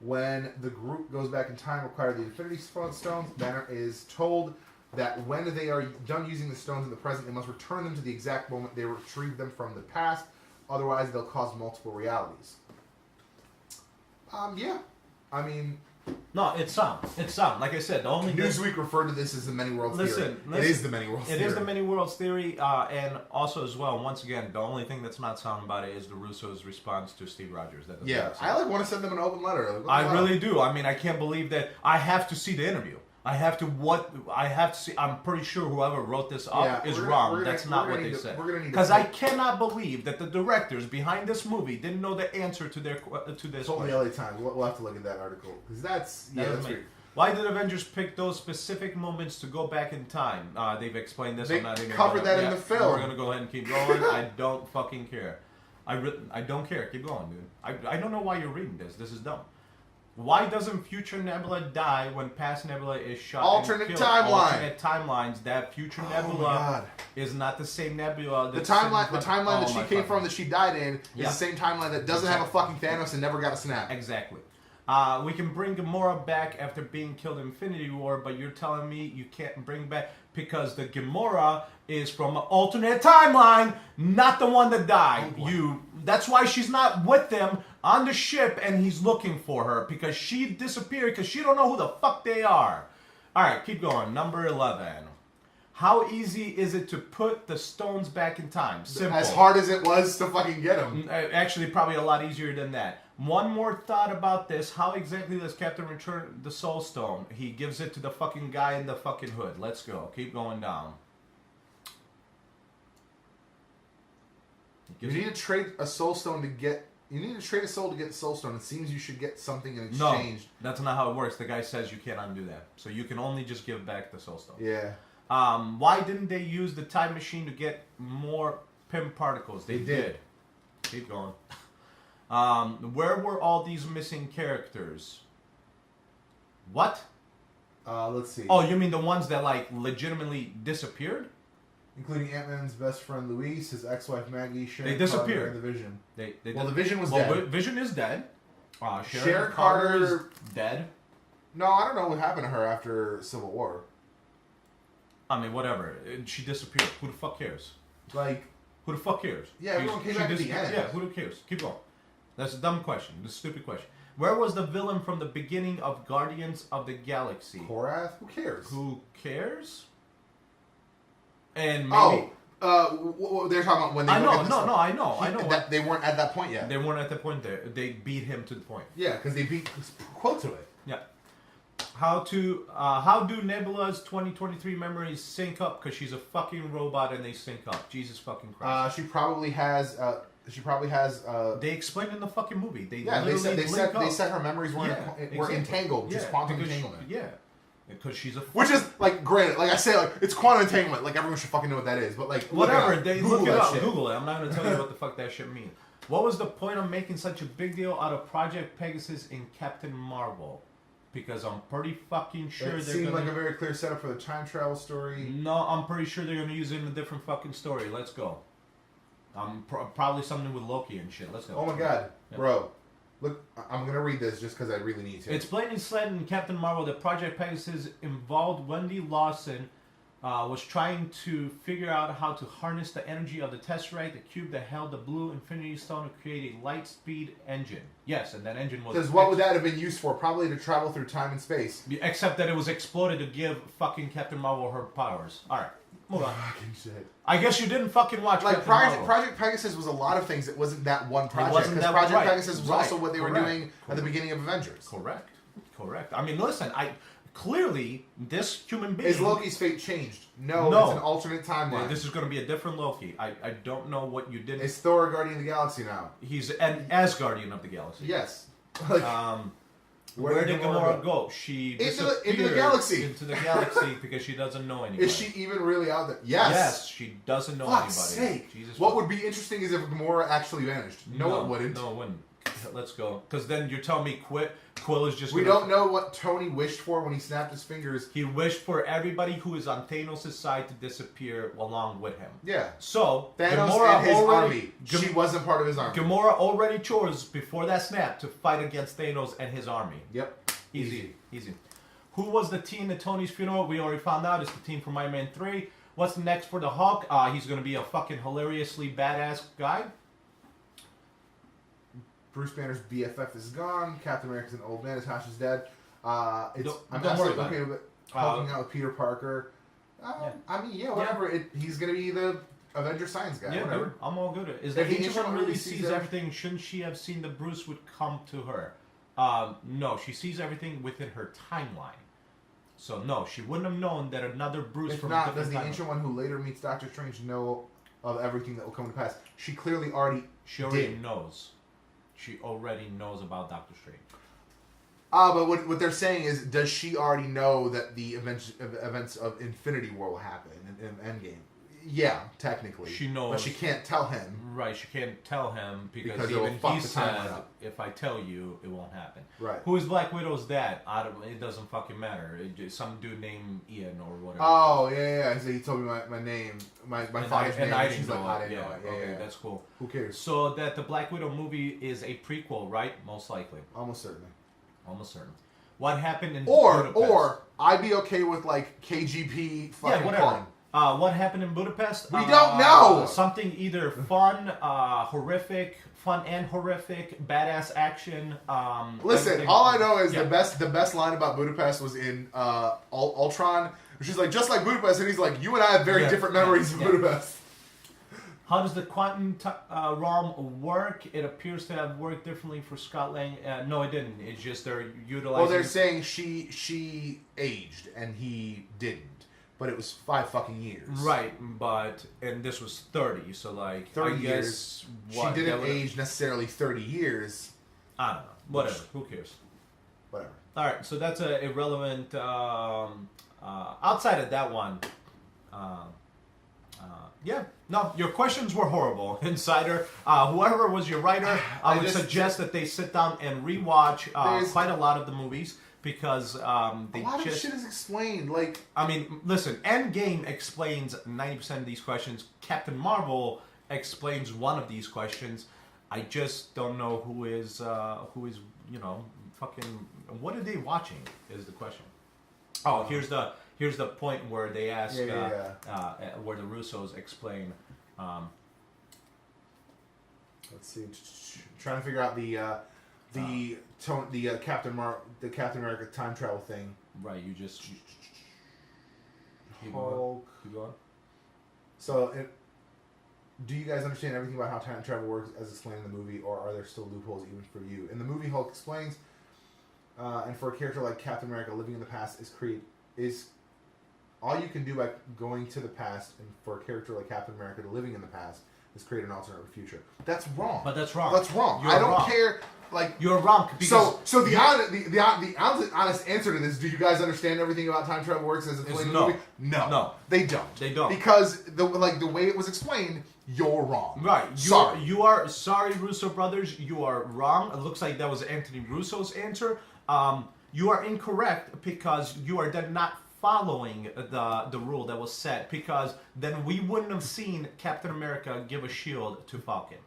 When the group goes back in time, require the Infinity Stones, Banner is told that when they are done using the stones in the present, they must return them to the exact moment they retrieved them from the past. Otherwise, they'll cause multiple realities. Yeah. I mean... No, it's sound. It's sound. Like I said, the only... Newsweek referred to this as the many worlds theory. It is the many worlds theory. It is the many worlds theory, and also as well, once again, the only thing that's not sound about it is the Russo's response to Steve Rogers. I want to send them an open letter. I really do. I mean, I can't believe that I have to see the interview. I have to see. I'm pretty sure whoever wrote this up is wrong. That's not what they said. Because I cannot believe that the directors behind this movie didn't know the answer to this Told me LA Times. We'll have to look at that article because that's weird. Why did Avengers pick those specific moments to go back in time? They've explained this. They I'm not even covered that in the film. We're gonna go ahead and keep going. I don't fucking care. I don't care. Keep going, dude. I don't know why you're reading this. This is dumb. Why doesn't future Nebula die when past Nebula is shot? Alternate timeline. Alternate timelines. That future Nebula is not the same Nebula. The timeline that she came from, that she died in, is the same timeline that doesn't have a fucking Thanos and never got a snap. Exactly. We can bring Gamora back after being killed in Infinity War, but you're telling me you can't bring back because the Gamora is from an alternate timeline, not the one that died. That's why she's not with them on the ship, and he's looking for her because she disappeared because she don't know who the fuck they are. All right, keep going. Number 11. How easy is it to put the stones back in time? Simple. As hard as it was to fucking get them. Actually, probably a lot easier than that. One more thought about this. How exactly does Captain return the Soul Stone? He gives it to the fucking guy in the fucking hood. Let's go. Keep going down. You need to trade a Soul Stone to get... You need to trade a soul to get the Soul Stone. It seems you should get something in exchange. No, that's not how it works. The guy says you can't undo that. So you can only just give back the Soul Stone. Yeah. Why didn't they use the time machine to get more Pym particles? They did. Keep going. Where were all these missing characters? What? Let's see. Oh, you mean the ones that, like, legitimately disappeared? Including Ant-Man's best friend Luis, his ex-wife Maggie, Sharon they disappeared. Carter, and the Vision. The Vision was dead. Vision is dead. Sharon Carter is dead. No, I don't know what happened to her after Civil War. I mean, whatever. She disappeared. Who the fuck cares? Like... Who the fuck cares? Yeah, everyone came back at the end. Yeah, who cares? Keep going. That's a dumb question. This is a stupid question. Where was the villain from the beginning of Guardians of the Galaxy? Korath? Who cares? Who cares? And maybe... they're talking about when they... I know. They weren't at that point yet. They weren't at the point there. They beat him to the point. Yeah, because they beat... Quote to it. Yeah. How do Nebula's 2023 memories sync up? Because she's a fucking robot and they sync up. Jesus fucking Christ. She probably has... They explained in the fucking movie. They said her memories were entangled, just quantum entanglement. Yeah, because she's a... Which is, like, granted, like I say, like, it's quantum entanglement. Like, everyone should fucking know what that is. But, like, whatever. Look it up. Google it. I'm not going to tell you what the fuck that shit means. What was the point of making such a big deal out of Project Pegasus in Captain Marvel? Because I'm pretty fucking sure it seemed like a very clear setup for the time travel story. No, I'm pretty sure they're going to use it in a different fucking story. Let's go. Probably something with Loki and shit. Let's go. Oh my god. Yep. Bro. Look, I'm going to read this just because I really need to. It's plainly said in Captain Marvel that Project Pegasus involved Wendy Lawson was trying to figure out how to harness the energy of the Tesseract, the cube that held the blue Infinity Stone to create a light speed engine. Yes, and that engine was... Because what would that have been used for? Probably to travel through time and space. Except that it was exploded to give fucking Captain Marvel her powers. Alright, move on. Fucking shit. I guess you didn't fucking watch like Project Pegasus was a lot of things. It wasn't that one project. Because Project Pegasus was also what they were doing at the beginning of Avengers. Correct. I mean, listen, clearly, this human being... Is Loki's fate changed? No, it's an alternate timeline. This is going to be a different Loki. I don't know what you did. Is Thor a Guardian of the Galaxy now? He's an Asgardian of the Galaxy. Yes. Where did Gamora go? She disappeared into the galaxy. Into the galaxy because she doesn't know anybody. Is she even really out there? Yes. Yes, she doesn't know anybody. Sake. Jesus what would be interesting is if Gamora actually vanished. No, it wouldn't. No, it wouldn't. Let's go. Because then you're telling me Quill is just... We don't know what Tony wished for when he snapped his fingers. He wished for everybody who is on Thanos' side to disappear along with him. Yeah. So, Thanos and his army. She wasn't part of his army. Gamora already chose, before that snap, to fight against Thanos and his army. Yep. Easy. Who was the team at Tony's funeral? We already found out. It's the team from Iron Man 3. What's next for the Hulk? He's going to be a fucking hilariously badass guy. Bruce Banner's BFF is gone. Captain America's an old man. Natasha's dead. I'm don't absolutely worry okay with helping out with Peter Parker. I mean, whatever. Yeah. He's going to be the Avengers science guy. Yeah, whatever. Dude, I'm all good. Is the Ancient One really sees everything? Shouldn't she have seen that Bruce would come to her? No, she sees everything within her timeline. So no, she wouldn't have known that another Bruce if from not, a different does the timeline. Ancient One who later meets Doctor Strange know of everything that will come to pass? She clearly already knows. She already knows about Doctor Strange. But what they're saying is, does she already know that the events of Infinity War will happen in Endgame? Yeah, technically. She knows. But she can't tell him. Right, she can't tell him because it will even fuck he the said, timeline up. if I tell you, it won't happen. Right. Who is Black Widow's dad? It doesn't fucking matter. Some dude named Ian or whatever. Oh, yeah. So he told me my name, my father's name. And I she's didn't know like, it. I didn't know it. Okay, Yeah. that's cool. Who cares? So that the Black Widow movie is a prequel, right? Most likely. Almost certainly. Almost certain. What happened in Or Budapest? I'd be okay with like KGP fucking whatever. fun. What happened in Budapest? We don't know. Something either fun, horrific, badass action. Listen, all I know is the best line about Budapest was in Ultron. She's like, just like Budapest, and he's like, you and I have very different memories of Budapest. How does the quantum realm work? It appears to have worked differently for Scott Lang. No, it didn't. It's just they're utilizing. Well, they're saying she aged and he didn't, but it was 5 fucking years. Right, and this was 30, so like 30 I years. Guess she didn't age necessarily 30 years. I don't know. Whatever. Who cares? Whatever. All right, so that's a irrelevant. Outside of that one, yeah, no, your questions were horrible, Insider. Whoever was your writer, I would suggest that they sit down and rewatch quite a lot of the movies because they a lot of shit is explained. Like, I mean, listen, Endgame explains 90% of these questions. Captain Marvel explains one of these questions. I just don't know who is fucking. What are they watching? Is the question. Oh, here's the point where they ask where the Russos explain. Let's see, trying to figure out the Captain America time travel thing. Right, you just keep Hulk. going. So, do you guys understand everything about how time travel works as explained in the movie, or are there still loopholes even for you? In the movie, Hulk explains, and for a character like Captain America, living in the past is all you can do by going to the past, and for a character like Captain America living in the past is create an alternate future. That's wrong. But that's wrong. That's wrong. You're I don't wrong. care. Like, you're wrong. So the honest answer to this: do you guys understand everything about time travel works as explained in the movie? No, they don't. They don't, because the way it was explained, you're wrong. Right. Sorry. You are sorry, Russo brothers. You are wrong. It looks like that was Anthony Russo's answer. You are incorrect because you are then not following the rule that was set, because then we wouldn't have seen Captain America give a shield to Falcon,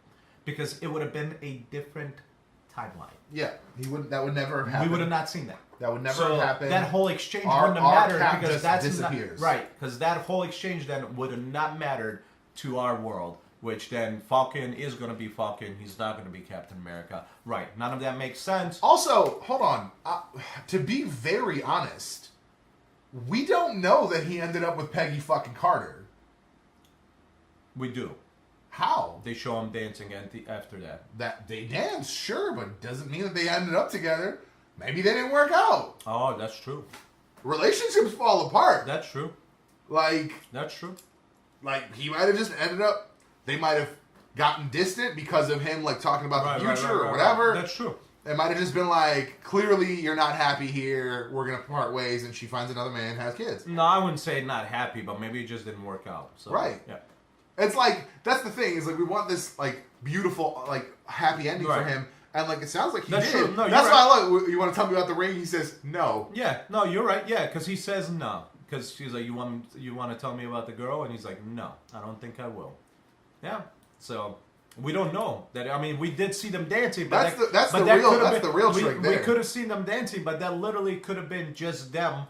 because it would have been a different timeline. Yeah, that would never have happened. We would have not seen that. That would never have happened. That whole exchange wouldn't have mattered Cap because just that's disappears. Right, because that whole exchange then would have not mattered to our world. Which then Falcon is going to be Falcon. He's not going to be Captain America. Right. None of that makes sense. Also, hold on. To be very honest, we don't know that he ended up with Peggy fucking Carter. We do. How? They show him dancing after that. That they danced, sure, but doesn't mean that they ended up together. Maybe they didn't work out. Oh, that's true. Relationships fall apart. That's true. That's true. Like, he might have just ended up. They might have gotten distant because of him, like, talking about the future or whatever. That's true. It might have just been like, clearly you're not happy here. We're gonna part ways, and she finds another man and has kids. No, I wouldn't say not happy, but maybe it just didn't work out. So, right. Yeah. It's like, that's the thing, is like, we want this, like, beautiful, like, happy ending for him, and, like, it sounds like he did. True. No, that's why I love, you want to tell me about the ring? He says no. Yeah, no, you're right. Yeah, because he says no. Because she's like, you want to tell me about the girl? And he's like, no, I don't think I will. Yeah. So we don't know that. I mean, we did see them dancing, but that's the real trick there. We could have seen them dancing, but that literally could have been just them,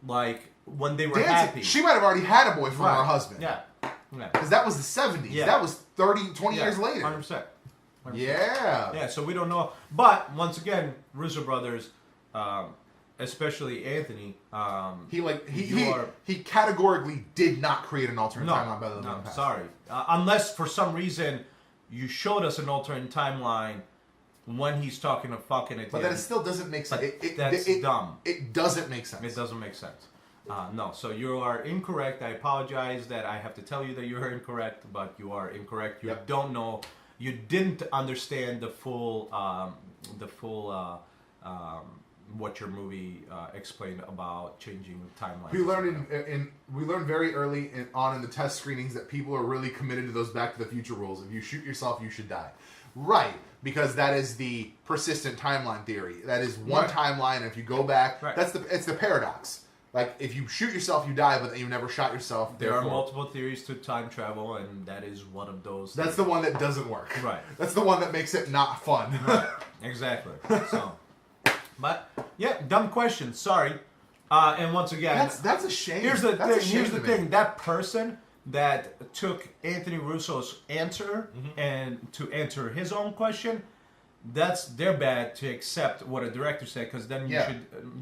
like when they were dancing. happy. She might have already had a boyfriend or a husband. Yeah, because that was the 70s. Yeah. That was 20 years later. 100%. Yeah. Yeah. So we don't know, but once again, Russo brothers. Especially Anthony, he categorically did not create an alternate timeline better than the past. Sorry, unless for some reason you showed us an alternate timeline when he's talking to fucking at the but end. that still doesn't make sense. That's dumb. It doesn't make sense. It doesn't make sense. No, so you are incorrect. I apologize that I have to tell you that you are incorrect, but you are incorrect. You don't know. You didn't understand the full what your movie explained about changing timelines. We learned we learned very early on in the test screenings that people are really committed to those Back to the Future rules. If you shoot yourself, you should die. Right, because that is the persistent timeline theory. That is one timeline, and if you go back, it's the paradox. Like, if you shoot yourself, you die, but you never shot yourself. There are multiple theories to time travel, and that is one of those. That's the one that doesn't work. Right. That's the one that makes it not fun. Right. Exactly. So, but yeah, dumb question. Sorry. And once again, that's a shame. Here's the thing. Here's the thing. That person that took Anthony Russo's answer and to answer his own question, that's their bad to accept what a director said, because then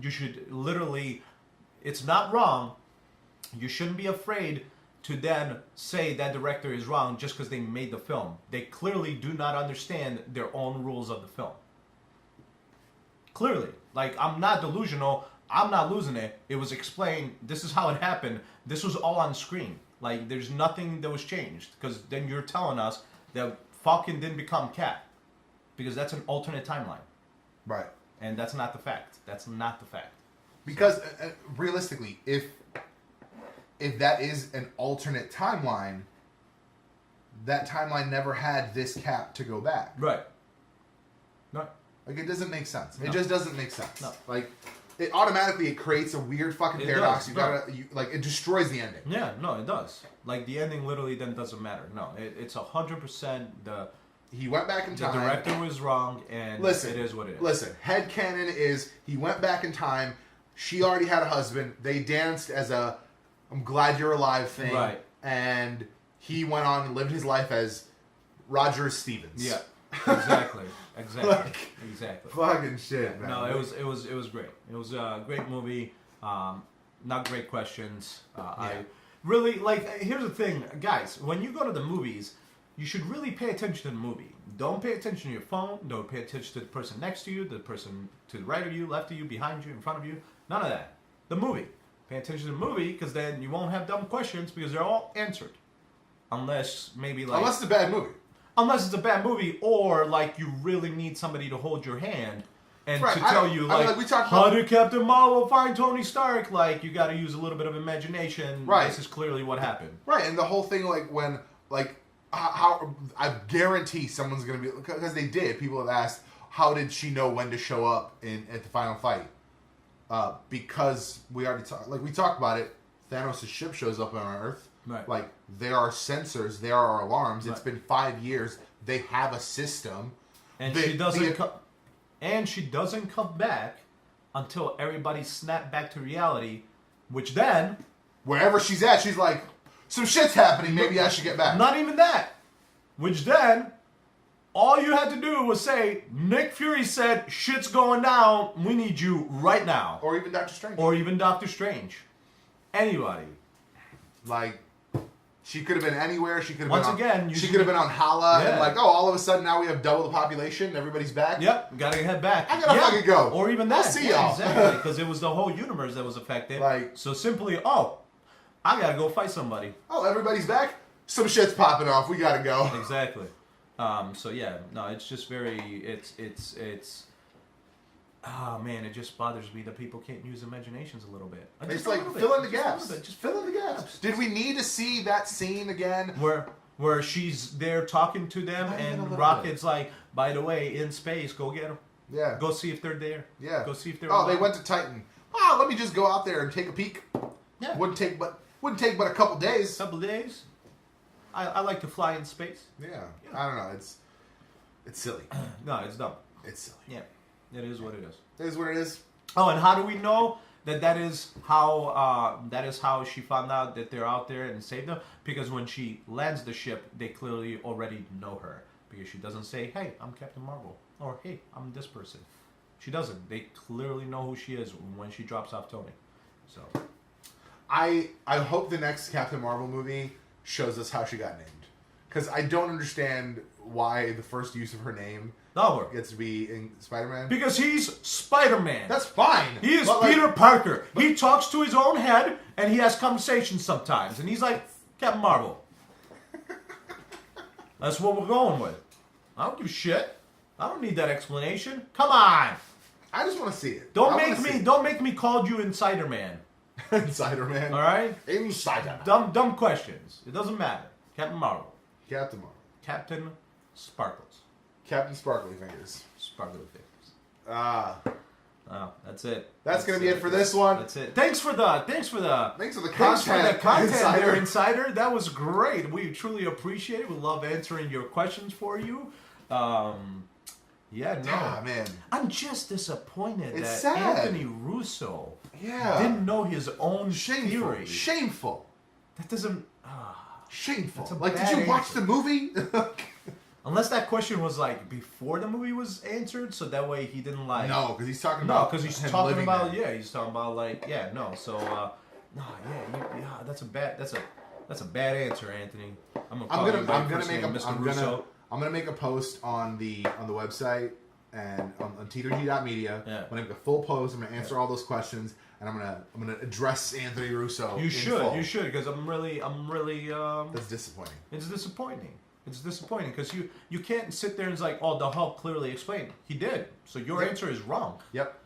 you should literally. It's not wrong. You shouldn't be afraid to then say that director is wrong just because they made the film. They clearly do not understand their own rules of the film. Clearly. Like, I'm not delusional. I'm not losing it. It was explained. This is how it happened. This was all on screen. Like, there's nothing that was changed. Because then you're telling us that Falcon didn't become Cap. Because that's an alternate timeline. Right. And that's not the fact. That's not the fact. Because realistically, if that is an alternate timeline, that timeline never had this Cap to go back. Right. No. Like, it doesn't make sense. No. It just doesn't make sense. No. Like, it automatically creates a weird fucking paradox. It destroys the ending. Yeah, no, it does. Like, the ending literally then doesn't matter. No, it's 100% He went back in time. The director was wrong, and it is what it is. Listen, headcanon is he went back in time. She already had a husband. They danced as a "I'm glad you're alive" thing. Right. And he went on and lived his life as Roger Stevens. Yeah. Exactly. Exactly. Exactly. Fucking shit, man. No, it was great. It was a great movie. Not great questions. I really here's the thing, guys, when you go to the movies, you should really pay attention to the movie. Don't pay attention to your phone. Don't pay attention to the person next to you, the person to the right of you, left of you, behind you, in front of you. None of that. The movie. Pay attention to the movie, because then you won't have dumb questions, because they're all answered. Unless it's a bad movie. Unless it's a bad movie, or you really need somebody to hold your hand and to tell you how did Captain Marvel find Tony Stark? You got to use a little bit of imagination. Right. This is clearly what happened. Right, and the whole thing how I guarantee someone's gonna be, because they did. People have asked, how did she know when to show up at the final fight? Because we already talked about it. Thanos' ship shows up on Earth. Right. There are sensors, there are alarms. Right. It's been 5 years. They have a system, and she doesn't come back until everybody snapped back to reality. Which then, wherever she's at, she's like, some shit's happening. Maybe I should get back. Not even that. Which then, all you had to do was say, Nick Fury said, shit's going down. We need you right now. Or even Doctor Strange. Anybody. She could have been anywhere. She could have She could have been on Hala, and all of a sudden now we have double the population. Everybody's back. Yep, gotta head back. I gotta fucking go. Or even that. I'll see y'all. Exactly, because it was the whole universe that was affected. So simply, I gotta go fight somebody. Oh, everybody's back? Some shit's popping off. We gotta go. Exactly. So yeah, no, it's just it's. Oh man, it just bothers me that people can't use imaginations a little bit. It's fill in the gaps. Just fill in the gaps. Did we need to see that scene again? Where she's there talking to them, and Rocket's like, by the way, in space, go get them. Yeah. Go see if they're there. Yeah. Go see if they're. Oh, they went to Titan. Let me just go out there and take a peek. Yeah. Wouldn't take but a couple days. I like to fly in space. Yeah. I don't know. It's silly. No, it's dumb. It's silly. Yeah. It is what it is. It is what it is. Oh, and how do we know that is how she found out that they're out there and saved them? Because when she lands the ship, they clearly already know her. Because she doesn't say, hey, I'm Captain Marvel. Or, hey, I'm this person. She doesn't. They clearly know who she is when she drops off Tony. So, I hope the next Captain Marvel movie shows us how she got named. Because I don't understand why the first use of her name gets to be in Spider-Man. Because he's Spider-Man. That's fine. He is Peter Parker. He talks to his own head, and he has conversations sometimes. And he's like, Captain Marvel. That's what we're going with. I don't give a shit. I don't need that explanation. Come on. I just want to see it. Don't make me call you Insider Man. Insider Man. All right. Insider Man. Dumb questions. It doesn't matter. Captain Marvel. Captain Marvel. Captain Sparkles. Captain Sparkly Fingers. Sparkly Fingers. That's it. That's gonna be it for this one. That's it. Thanks for the content there, Insider. That was great. We truly appreciate it. We love answering your questions for you. Man. I'm just disappointed that sad. Anthony Russo didn't know his own theory. Shameful. That doesn't. Shameful. Like, did you watch the movie? Unless that question was like before the movie was answered, so that way he didn't like. No, because he's talking about. No, because he's talking about. There. Yeah, he's talking about like. Yeah, no. So, that's a bad answer, Anthony. I'm gonna make a post on the website and on T3G.media. Yeah. I'm gonna make a full post. I'm gonna answer all those questions, and I'm gonna address Anthony Russo. You should, because I'm really. That's disappointing. It's disappointing. It's disappointing because you can't sit there and it's like, oh, the Hulk clearly explained. He did. So your answer is wrong. Yep.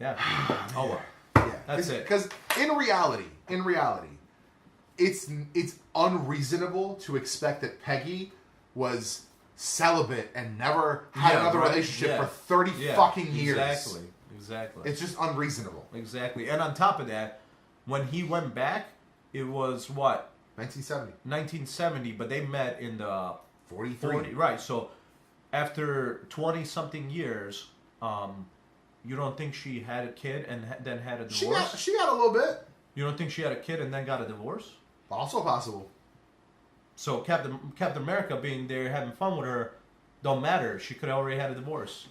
Yeah. Oh well. Yeah. That's it. Because in reality, it's unreasonable to expect that Peggy was celibate and never had another relationship for 30 fucking years. Exactly. It's just unreasonable. Exactly. And on top of that, when he went back, it was what? 1970, but they met in the 43. Right. So after 20-something years, you don't think she had a kid and then had a divorce? She got a little bit. You don't think she had a kid and then got a divorce? Also possible. So Captain America being there having fun with her don't matter. She could have already had a divorce.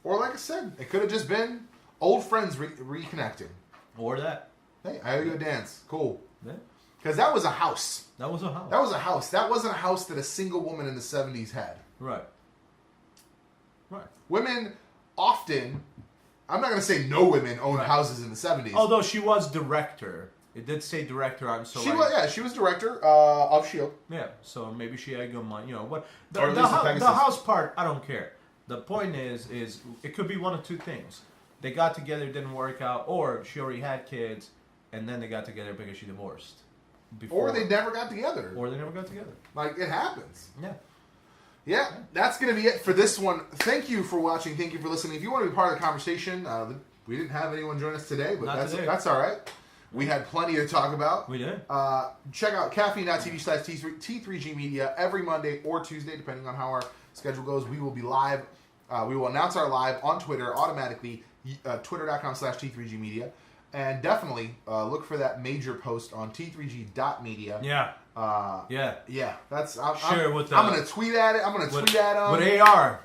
Or like I said, it could have just been old friends reconnecting. Or that. Hey, I owe you a dance. Cool. Yeah. Because that was a house. That was a house. That wasn't a house that a single woman in the 70s had. Right. Women often, I'm not going to say no women owned houses in the 70s. Although she was director. It did say director on so she was director of S.H.I.E.L.D. Yeah, so maybe she had good money. You know what? The Pegasus. house part, I don't care. The point is it could be one of two things. They got together, it didn't work out, or she already had kids, and then they got together because she divorced. Or they never got together. Like, it happens. Yeah, that's going to be it for this one. Thank you for watching. Thank you for listening. If you want to be part of the conversation, we didn't have anyone join us today, but that's all right. We had plenty to talk about. We did. Check out caffeine.tv/T3G Media every Monday or Tuesday, depending on how our schedule goes. We will be live. We will announce our live on Twitter automatically, twitter.com/T3G Media. And definitely look for that major post on T3G.media. Yeah. That's I'm going to tweet at it. I'm going to tweet at him. With AR.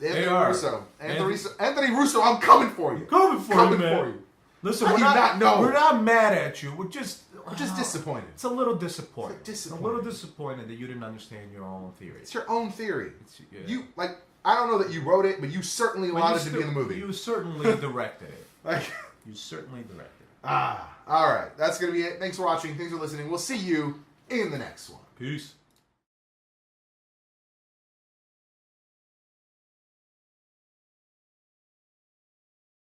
Anthony Russo. Anthony Russo, I'm coming for you. Coming for you. Listen, we're not mad at you. We're just disappointed. It's a little disappointing. A little disappointed that you didn't understand your own theory. It's your own theory. I don't know that you wrote it, but you certainly allowed it to be in the movie. You certainly directed it. You certainly directed it. All right. That's going to be it. Thanks for watching. Thanks for listening. We'll see you in the next one. Peace.